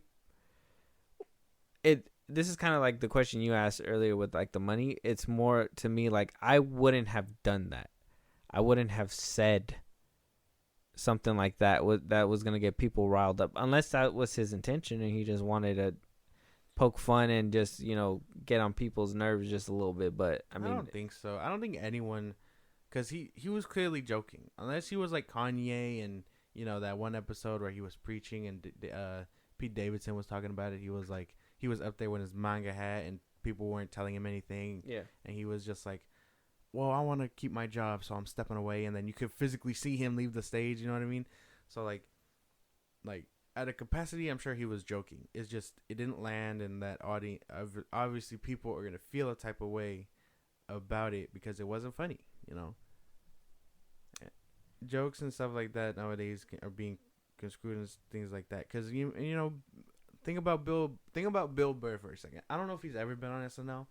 This is kind of like the question you asked earlier with like the money. It's more to me like I wouldn't have done that. I wouldn't have said something like that was gonna get people riled up, unless that was his intention and he just wanted to poke fun and just get on people's nerves just a little bit. But I mean, I don't think so. I don't think anyone, because he was clearly joking, unless he was like Kanye and that one episode where he was preaching and Pete Davidson was talking about it. He was like, he was up there with his manga hat and people weren't telling him anything. Yeah. And he was just like, well, I want to keep my job, so I'm stepping away. And then you could physically see him leave the stage. You know what I mean? So like at a capacity, I'm sure he was joking. It's just, it didn't land in that audience. Obviously people are going to feel a type of way about it because it wasn't funny, Jokes and stuff like that nowadays are being construed and things like that. Because think about Bill Burr for a second. I don't know if he's ever been on SNL.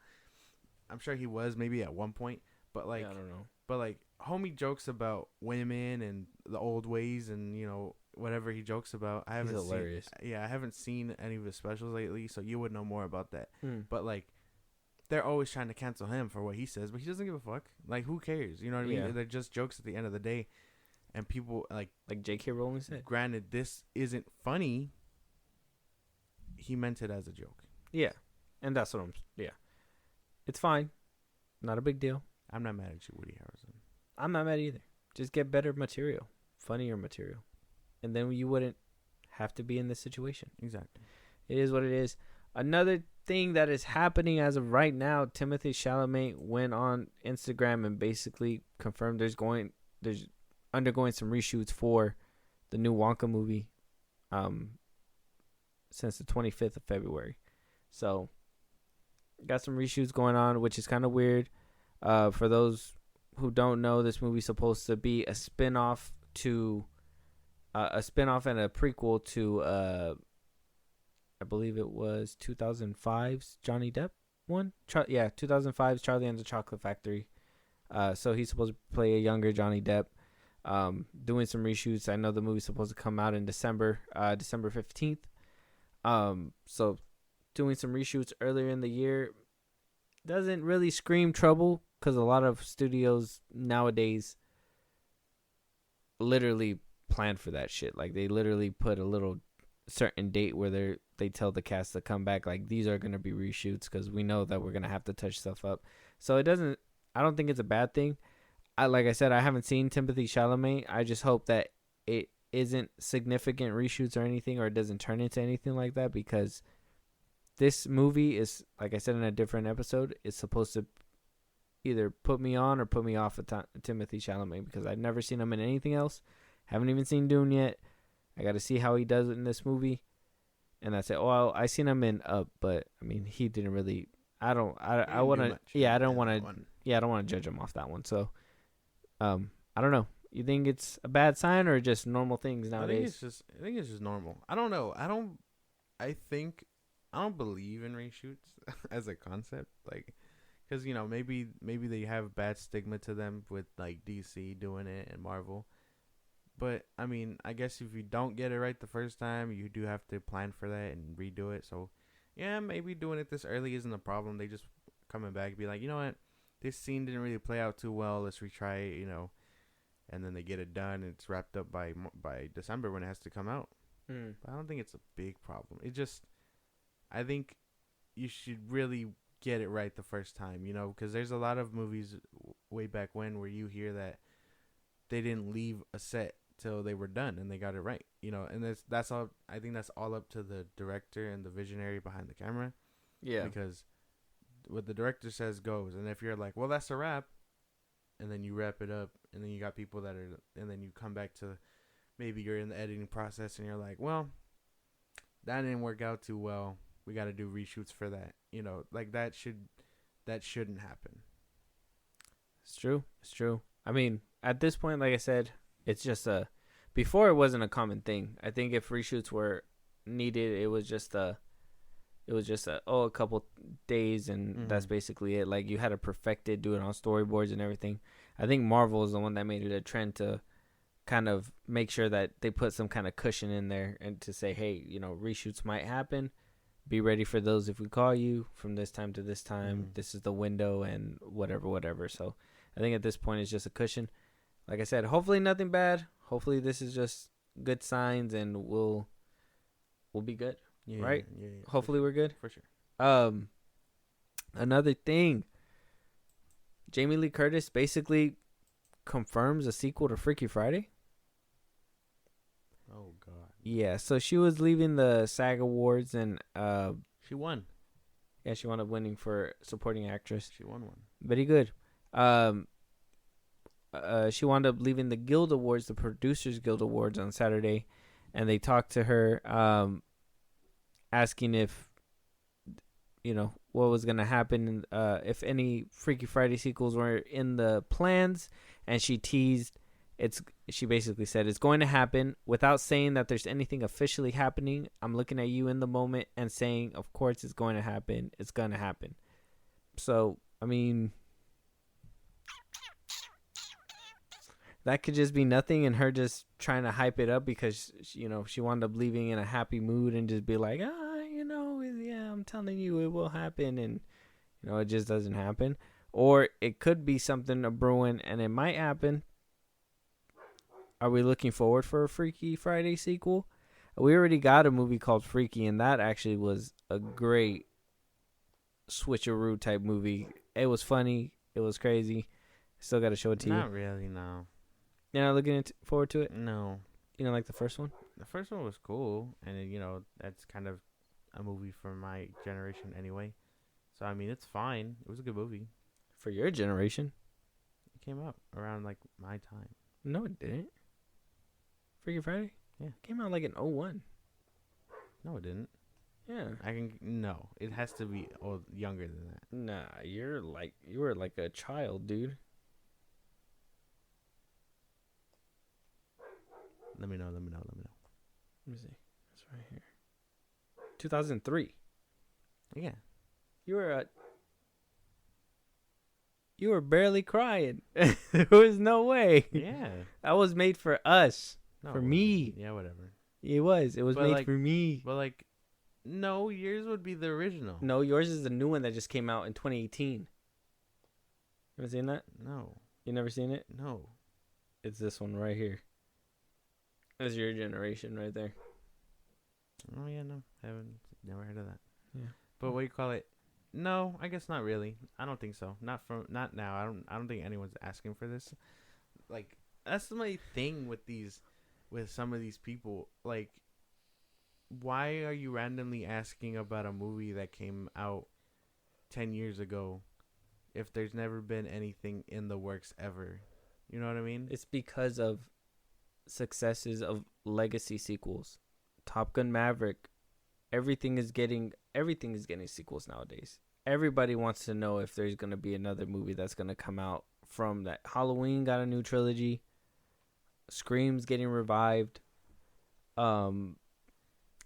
I'm sure he was maybe at one point, but like, I don't know. But like, homie jokes about women and the old ways and whatever he jokes about. He's hilarious. I haven't seen any of his specials lately, so you would know more about that. But like, they're always trying to cancel him for what he says, but he doesn't give a fuck. Like, who cares? You know what I mean? Yeah. They're just jokes at the end of the day. And people like J.K. Rowling said. Granted, this isn't funny. He meant it as a joke. Yeah, and that's what it's fine. Not a big deal. I'm not mad at you, Woody Harrelson. I'm not mad either. Just get better material, funnier material, and then you wouldn't have to be in this situation. Exactly. It is what it is. Another thing that is happening as of right now, Timothée Chalamet went on Instagram and basically confirmed there's undergoing some reshoots for the new Wonka movie since the 25th of February. So got some reshoots going on, which is kind of weird. For those who don't know, this movie's supposed to be a spin-off and a prequel to I believe it was 2005's Johnny Depp one. 2005's Charlie and the Chocolate Factory. So he's supposed to play a younger Johnny Depp. Doing some reshoots. I know the movie's supposed to come out in December 15th. So doing some reshoots earlier in the year doesn't really scream trouble, because a lot of studios nowadays literally plan for that shit. Like, they literally put a little certain date where they tell the cast to come back, like, these are going to be reshoots because we know that we're going to have to touch stuff up. So I don't think it's a bad thing. Like I said, I haven't seen Timothée Chalamet. I just hope that it isn't significant reshoots or anything, or it doesn't turn into anything like that, because this movie is, like I said in a different episode, it's supposed to either put me on or put me off of Timothée Chalamet, because I've never seen him in anything else. Haven't even seen Dune yet. I got to see how he does it in this movie. And that's it. Well, I seen him in Up, but I mean, he didn't really. I don't want to judge him off that one. So, I don't know. You think it's a bad sign or just normal things nowadays? I think it's just normal. I don't know. I don't believe in reshoots as a concept, like, because maybe they have bad stigma to them with like DC doing it and Marvel. But I mean, I guess if you don't get it right the first time, you do have to plan for that and redo it. So yeah, maybe doing it this early isn't a problem. They just coming back and be like, you know what, this scene didn't really play out too well. Let's retry it, and then they get it done and it's wrapped up by December when it has to come out. But I don't think it's a big problem. It just, I think you should really get it right the first time, because there's a lot of movies way back when where you hear that they didn't leave a set till they were done and they got it right, and that's all. I think that's all up to the director and the visionary behind the camera. Yeah. Because what the director says goes, and if you're like, well, that's a wrap, and then you wrap it up, and then you got people and then you come back to, maybe you're in the editing process and you're like, well, that didn't work out too well. We got to do reshoots for that. Like that shouldn't happen. It's true. I mean, at this point, like I said, it's just before it wasn't a common thing. I think if reshoots were needed, it was just it was just a couple days, and that's basically it. Like, you had to perfect it, do it on storyboards and everything. I think Marvel is the one that made it a trend to kind of make sure that they put some kind of cushion in there and to say, hey, reshoots might happen. Be ready for those if we call you from this time to this time. This is the window and whatever. So I think at this point it's just a cushion. Like I said, hopefully nothing bad. Hopefully this is just good signs and we'll be good. Yeah, right? Yeah. Hopefully we're good. For sure. Another thing. Jamie Lee Curtis basically confirms a sequel to Freaky Friday. Oh God. Yeah, so she was leaving the SAG Awards and she won. Yeah, she wound up winning for supporting actress. She won one. Very good. She wound up leaving the Guild Awards, the Producers Guild Awards, on Saturday, and they talked to her, asking if, what was gonna happen, if any Freaky Friday sequels were in the plans, and she teased. She basically said it's going to happen without saying that there's anything officially happening. I'm looking at you in the moment and saying, of course it's going to happen. It's going to happen. So, I mean, that could just be nothing and her just trying to hype it up because, she wound up leaving in a happy mood and just be like, yeah, I'm telling you it will happen. And, it just doesn't happen. Or it could be something brewing and it might happen. Are we looking forward for a Freaky Friday sequel? We already got a movie called Freaky, and that actually was a great switcheroo type movie. It was funny. It was crazy. Still got to show it to you. Not really, no. You're not looking forward to it? No. You don't like the first one? The first one was cool, and that's kind of a movie for my generation anyway. So, I mean, it's fine. It was a good movie. For your generation? It came out around, my time. No, it didn't. Freaky Friday? Yeah. It came out in 2001. No, it didn't. Yeah. No, it has to be younger than that. Nah, you were like a child, dude. Let me know. Let me see. It's right here. 2003. Yeah. You were barely crying. There was no way. Yeah. That was made for us. No, for me. Yeah, whatever. It was. It was made for me. But no, yours would be the original. No, yours is the new one that just came out in 2018. You ever seen that? No. You never seen it? No. It's this one right here. That's your generation right there. Oh yeah, no, never heard of that. Yeah. But what do you call it? No, I guess not really. I don't think so. Not now. I don't think anyone's asking for this. That's my thing with some of these people. Why are you randomly asking about a movie that came out 10 years ago if there's never been anything in the works ever? You know what I mean? It's because of successes of legacy sequels. Top Gun Maverick, everything is getting sequels nowadays. Everybody wants to know if there's going to be another movie that's going to come out from that. Halloween got a new trilogy. Scream's getting revived.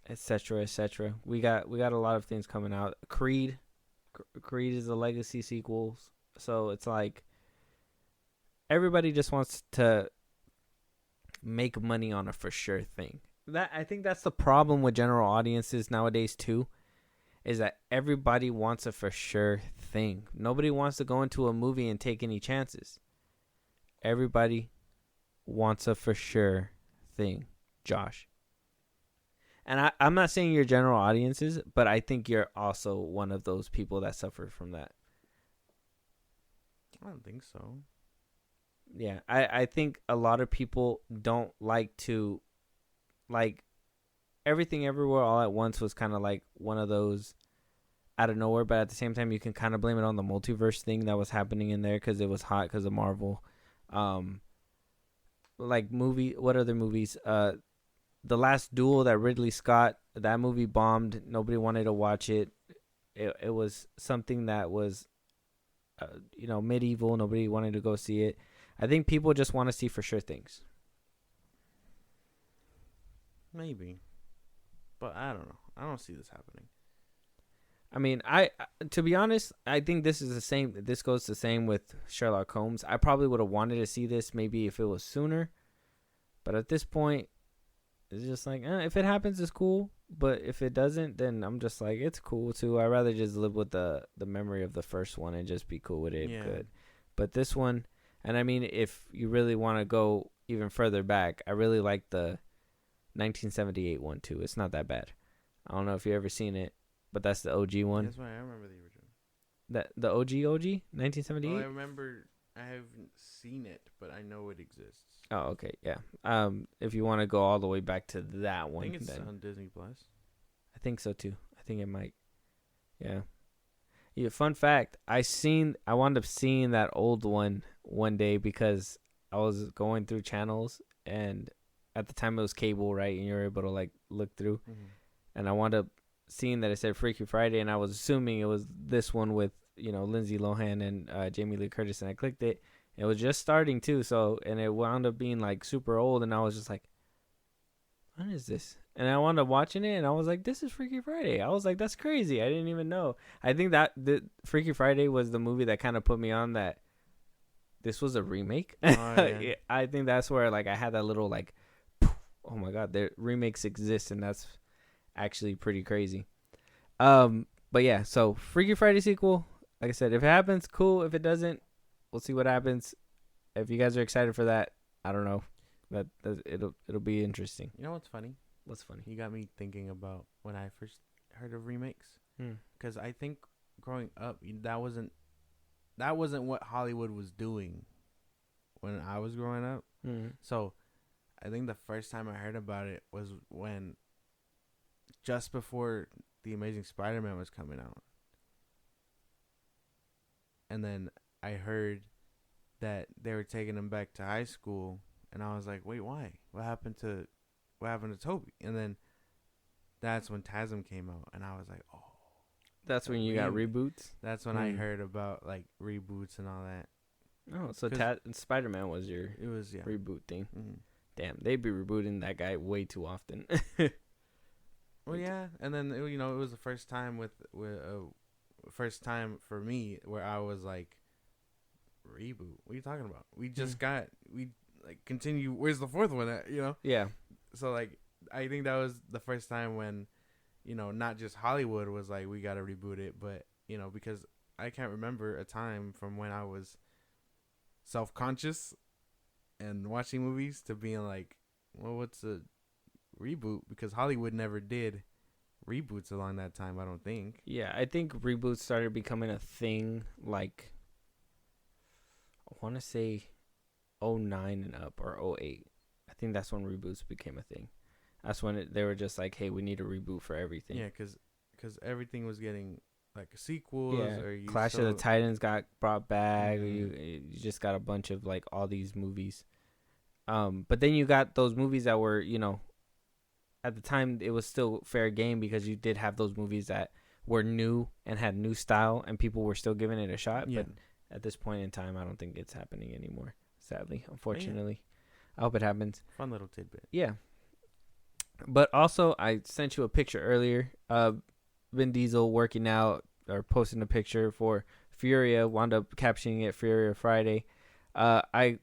Etc. We got a lot of things coming out. Creed is a legacy sequel. So it's like everybody just wants to make money on a for sure thing. I think that's the problem with general audiences nowadays too, is that everybody wants a for sure thing. Nobody wants to go into a movie and take any chances. Everybody wants a for sure thing, Josh. And I'm not saying you're general audiences, but I think you're also one of those people that suffer from that. I don't think so. Yeah, I think a lot of people don't like to, Everything Everywhere All at Once was kind of like one of those out of nowhere, but at the same time, you can kind of blame it on the multiverse thing that was happening in there because it was hot because of Marvel. What other movies? The Last Duel, that Ridley Scott, that movie bombed. Nobody wanted to watch it. It was something that was, medieval. Nobody wanted to go see it. I think people just want to see for sure things. Maybe. But I don't know. I don't see this happening. I mean, to be honest, I think this is the same. This goes the same with Sherlock Holmes. I probably would have wanted to see this maybe if it was sooner, but at this point, it's just like if it happens, it's cool. But if it doesn't, then I'm just like it's cool too. I'd rather just live with the memory of the first one and just be cool with it. Yeah. Good. But this one, and I mean, if you really want to go even further back, I really like the 1978 one too. It's not that bad. I don't know if you ever seen it. But that's the OG one. That's why I remember the original. The OG 1978. Well, I remember I haven't seen it, but I know it exists. Oh, okay, yeah. If you want to go all the way back to that one, I think it's then on Disney Plus. I think so too. I think it might. Yeah. Yeah. Fun fact: I wound up seeing that old one day because I was going through channels, and at the time it was cable, right? And you're able to like look through, Mm-hmm. and I wound up seeing that it said Freaky Friday, and I was assuming it was this one with Lindsay Lohan and Jamie Lee Curtis, and I clicked it. It was just starting too, and it wound up being like super old, and I was just like, "What is this?" And I wound up watching it, and I was like, "This is Freaky Friday." I was like, "That's crazy." I didn't even know. I think that the Freaky Friday was the movie that kind of put me on that. This was a remake. Oh, yeah. I think that's where like I had that little like, oh my god, their remakes exist, and that's actually pretty crazy. But yeah, so Freaky Friday sequel, like I said, if it happens, cool. If it doesn't, we'll see what happens. If you guys are excited for that, I don't know. It'll be interesting. You know what's funny? What's funny? You got me thinking about when I first heard of remakes. Because I think growing up, that wasn't what Hollywood was doing when I was growing up. So I think the first time I heard about it was when just before The Amazing Spider-Man was coming out. And then I heard that they were taking him back to high school, and I was like, wait, why? What happened to Toby? And then that's when TASM came out, and I was like, oh. That's when you got reboots? That's when I heard about like reboots and all that. Oh, so Spider-Man was your reboot thing. Mm-hmm. Damn, they be rebooting that guy way too often. Well, yeah, and then it was the first time first time for me where I was like, reboot? What are you talking about? We just continue. Where's the fourth one at? Yeah. So like, I think that was the first time when, not just Hollywood was like, we gotta reboot it, but because I can't remember a time from when I was self-conscious and watching movies to being like, well, what's a reboot? Because Hollywood never did reboots along that time, I don't think. Yeah, I think reboots started becoming a thing like, I want to say 09 and up, or 08. I think that's when reboots became a thing. That's when they were just like, hey, we need a reboot for everything. Yeah, because everything was getting like sequels. Yeah, or Clash of the Titans got brought back. Mm-hmm. You just got a bunch of like all these movies. But then you got those movies that were, at the time it was still fair game because you did have those movies that were new and had new style and people were still giving it a shot. Yeah. But at this point in time, I don't think it's happening anymore. Sadly, unfortunately. I hope it happens. Fun little tidbit. Yeah. But also, I sent you a picture earlier. Vin Diesel working out or posting a picture for Furia. Wound up captioning it Furia Friday. I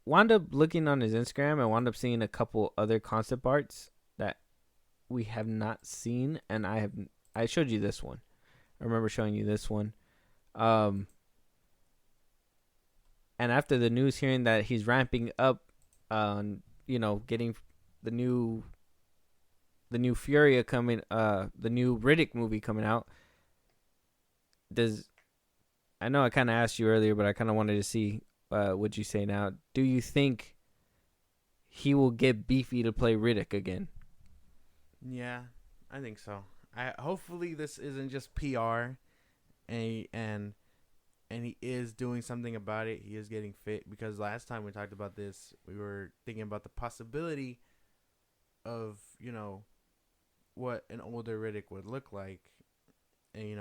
wound up looking on his Instagram and wound up seeing a couple other concept arts that we have not seen. And I showed you this one. I remember showing you this one. And after the news hearing that he's ramping up on, getting the new Furia coming, the new Riddick movie coming out. I know I kind of asked you earlier, but I kind of wanted to see what you say now. Do you think he will get beefy to play Riddick again? Yeah, I think so. Hopefully this isn't just PR, and he is doing something about it. He is getting fit, because last time we talked about this, we were thinking about the possibility of, what an older Riddick would look like. And he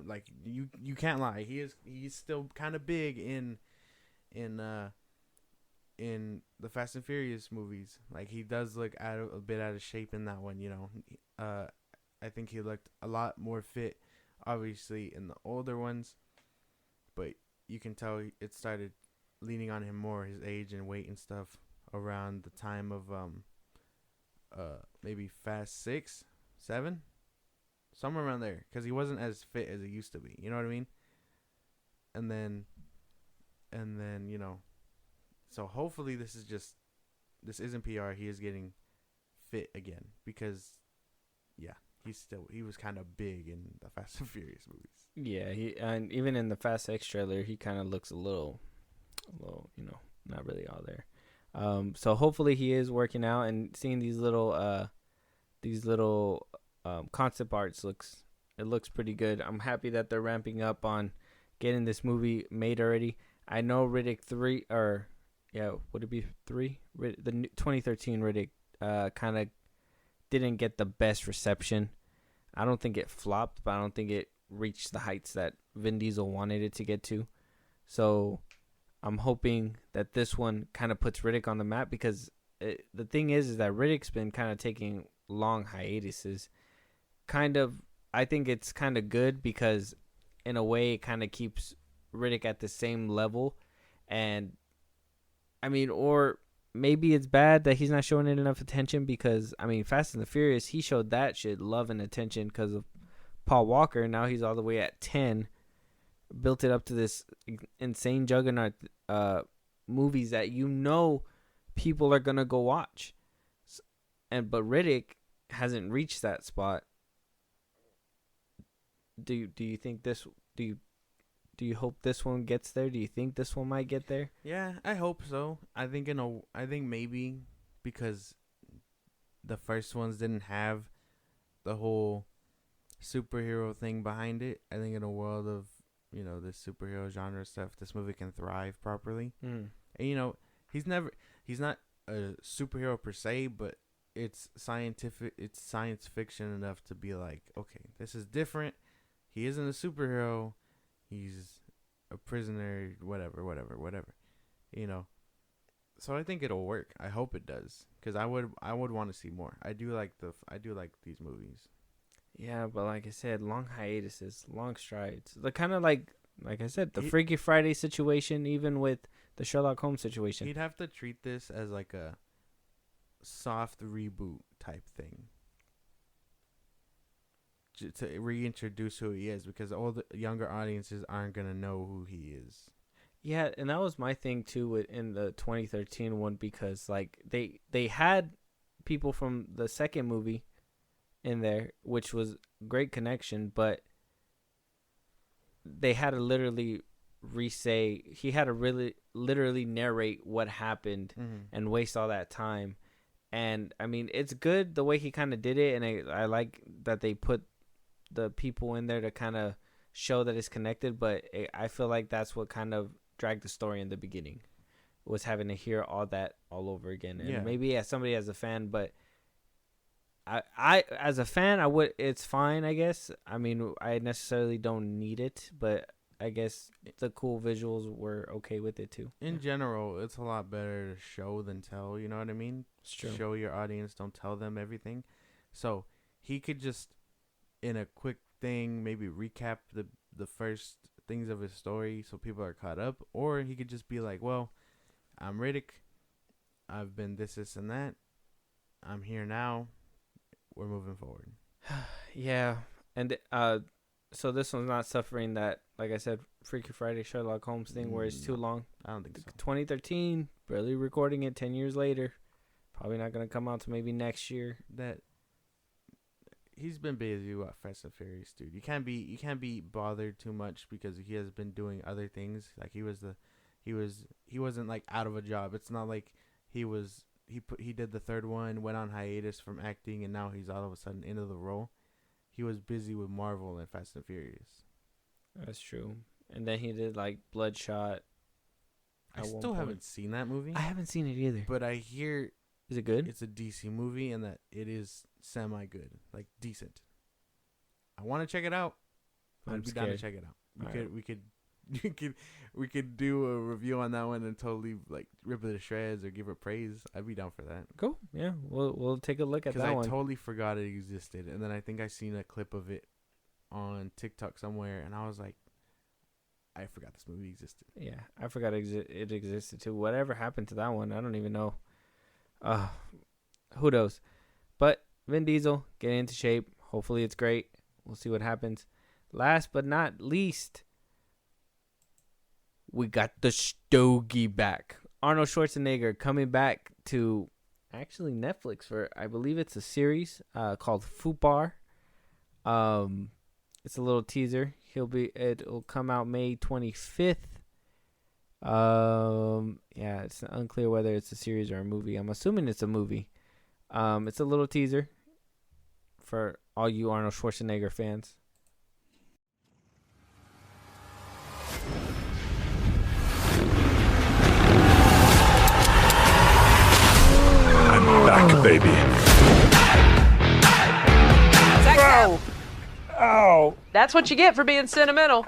like, you can't lie. He's still kind of big in the Fast and Furious movies. Like, he does look a bit out of shape in that one, I think he looked a lot more fit, obviously, in the older ones. But you can tell it started leaning on him more, his age and weight and stuff, around the time of maybe Fast 6, 7, somewhere around there, because he wasn't as fit as he used to be. You know what I mean? And then you know, so hopefully this isn't PR. He is getting fit again, because yeah, he was kind of big in the Fast and Furious movies. Yeah, and even in the Fast X trailer, he kind of looks a little, you know, not really all there. So hopefully he is working out, and seeing these little concept arts looks pretty good. I'm happy that they're ramping up on getting this movie made already. I know Riddick 3, or yeah, would it be 3? The 2013 Riddick kind of didn't get the best reception. I don't think it flopped, but I don't think it reached the heights that Vin Diesel wanted it to get to. So I'm hoping that this one kind of puts Riddick on the map, because the thing is that Riddick's been kind of taking long hiatuses. I think it's kind of good, because in a way it kind of keeps Riddick at the same level. And I mean, or maybe it's bad that he's not showing it enough attention, because I mean, Fast and the Furious, he showed that shit love and attention because of Paul Walker. Now he's all the way at 10, built it up to this insane juggernaut movies that people are gonna go watch. But Riddick hasn't reached that spot. Do you think this? Do you hope this one gets there? Do you think this one might get there? Yeah, I hope so. I think maybe because the first ones didn't have the whole superhero thing behind it. I think in a world of, you know, this superhero genre stuff, this movie can thrive properly. And you know, he's not a superhero per se, but it's science fiction enough to be like, okay, this is different. He isn't a superhero. He's a prisoner, whatever. You know. So I think it'll work. I hope it does, because I would want to see more. I do like these movies. Yeah, but like I said, long hiatuses, long strides. They're kind of like I said, the Freaky Friday situation, even with the Sherlock Holmes situation. He'd have to treat this as like a soft reboot type thing to reintroduce who he is, because all the younger audiences aren't gonna know who he is. Yeah, and that was my thing too in the 2013 one, because like they had people from the second movie in there, which was great connection, but they had to literally he had to really literally narrate what happened and waste all that time. And I mean, it's good the way he kind of did it, and I like that they put the people in there to kind of show that it's connected, but I feel like that's what kind of dragged the story in the beginning, was having to hear all that all over again. And maybe as somebody as a fan, but I as a fan, it's fine, I guess. I mean, I necessarily don't need it, but I guess the cool visuals were okay with it too. In general, it's a lot better to show than tell, you know what I mean? It's true. Show your audience, don't tell them everything. So he could just, in a quick thing, maybe recap the first things of his story so people are caught up. Or he could just be like, well, I'm Riddick. I've been this, and that. I'm here now. We're moving forward. Yeah. And so this one's not suffering that, like I said, Freaky Friday Sherlock Holmes thing where it's too long. I don't think so. 2013, barely recording it 10 years later. Probably not going to come out to maybe next year. He's been busy with Fast and Furious, dude. You can't be bothered too much, because he has been doing other things. Like he wasn't like out of a job. It's not like he did the third one, went on hiatus from acting, and now he's all of a sudden into the role. He was busy with Marvel and Fast and Furious. That's true. And then he did like Bloodshot. I still haven't seen that movie. I haven't seen it either. But I hear is it good? It's a DC movie, and that it is semi-good, like decent. I want to check it out. I'd be down to check it out. We could we could do a review on that one and totally like rip it to shreds or give it praise. I'd be down for that. Cool. Yeah, we'll take a look at that one. Because I totally forgot it existed, and then I think I seen a clip of it on TikTok somewhere, and I was like, I forgot this movie existed. Yeah, I forgot it existed too. Whatever happened to that one, I don't even know. Who knows? But Vin Diesel getting into shape. Hopefully it's great. We'll see what happens. Last but not least, we got the Stogie back. Arnold Schwarzenegger coming back to actually Netflix for, I believe it's a series called FUPAR. It's a little teaser. It'll come out May 25th. Yeah, it's unclear whether it's a series or a movie. I'm assuming it's a movie. It's a little teaser for all you Arnold Schwarzenegger fans. I'm back, baby. Ow! Ow! That's what you get for being sentimental.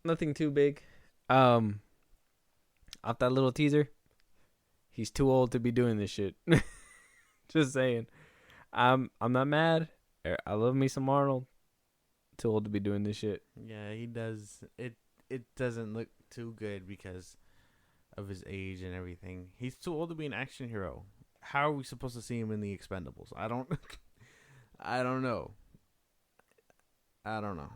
Nothing too big. Off that little teaser, he's too old to be doing this shit. Just saying. I'm not mad. I love me some Arnold. Too old to be doing this shit. Yeah, he does. It doesn't look too good because of his age and everything. He's too old to be an action hero. How are we supposed to see him in the Expendables? I don't know. I don't know.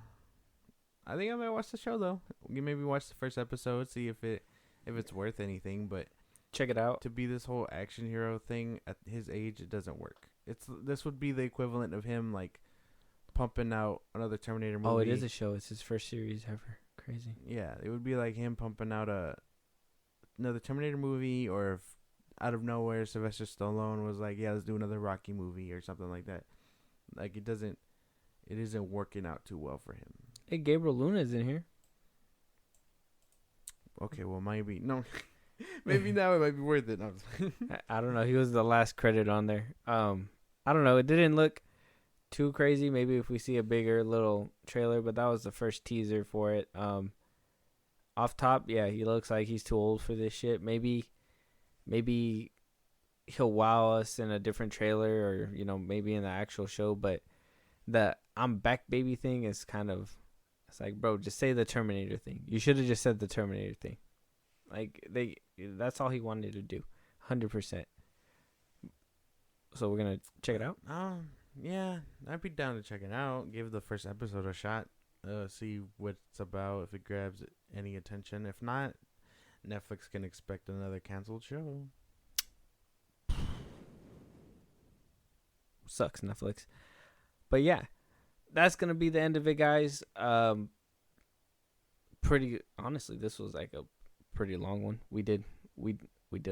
I think I might watch the show though. Maybe watch the first episode, see if it's worth anything. But check it out. To be this whole action hero thing at his age, it doesn't work. This would be the equivalent of him like pumping out another Terminator movie. Oh, it is a show. It's his first series ever. Crazy. Yeah, it would be like him pumping out another Terminator movie, or if out of nowhere Sylvester Stallone was like, yeah, let's do another Rocky movie or something like that. Like it isn't working out too well for him. Hey, Gabriel Luna's in here. Okay, well maybe maybe now it might be worth it. No. I don't know. He was the last credit on there. I don't know. It didn't look too crazy. Maybe if we see a bigger little trailer, but that was the first teaser for it. Off top, yeah, he looks like he's too old for this shit. Maybe he'll wow us in a different trailer, or maybe in the actual show. But the "I'm back, baby" thing is kind of, it's like, bro, just say the Terminator thing. You should have just said the Terminator thing. Like that's all he wanted to do, 100%. So we're gonna check it out. Yeah, I'd be down to check it out. Give the first episode a shot. See what it's about. If it grabs any attention. If not, Netflix can expect another canceled show. Sucks, Netflix. But yeah, that's gonna be the end of it, guys. Pretty honestly, this was like a pretty long one. We did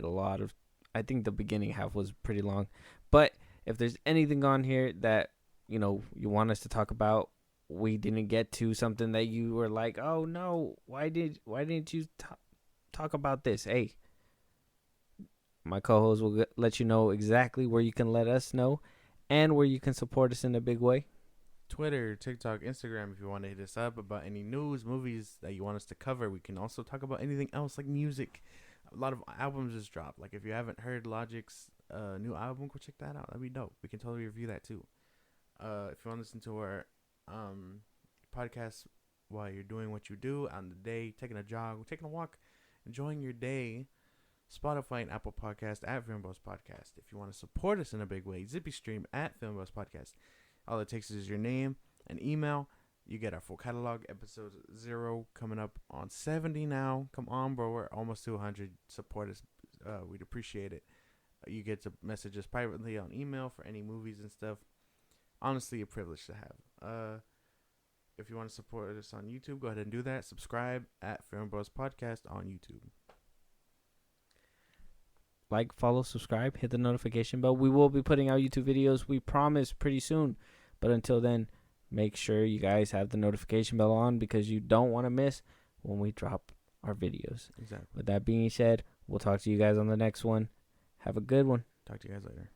a lot of. I think the beginning half was pretty long, but if there's anything on here that you want us to talk about, we didn't get to something that you were like, oh no, why didn't you talk about this? Hey, my co-host will let you know exactly where you can let us know, and where you can support us in a big way. Twitter, TikTok, Instagram, if you want to hit us up about any news, movies that you want us to cover. We can also talk about anything else like music. A lot of albums just dropped. Like if you haven't heard Logic's new album, go check that out. That'd be dope. We can totally review that too. If you want to listen to our podcast while you're doing what you do on the day, taking a jog, taking a walk, enjoying your day, Spotify and Apple Podcast at FilmBros Podcast. If you want to support us in a big way, Zippy Stream at FilmBros Podcast. All it takes is your name and email. You get our full catalog. Episode 0 coming up on 70 now. Come on, bro. We're almost to 100. Support us. We'd appreciate it. You get to message us privately on email for any movies and stuff. Honestly, a privilege to have. If you want to support us on YouTube, go ahead and do that. Subscribe at FilmBros Podcast on YouTube. Like, follow, subscribe, hit the notification bell. We will be putting out YouTube videos, we promise, pretty soon. But until then, make sure you guys have the notification bell on, because you don't want to miss when we drop our videos. Exactly. With that being said, we'll talk to you guys on the next one. Have a good one. Talk to you guys later.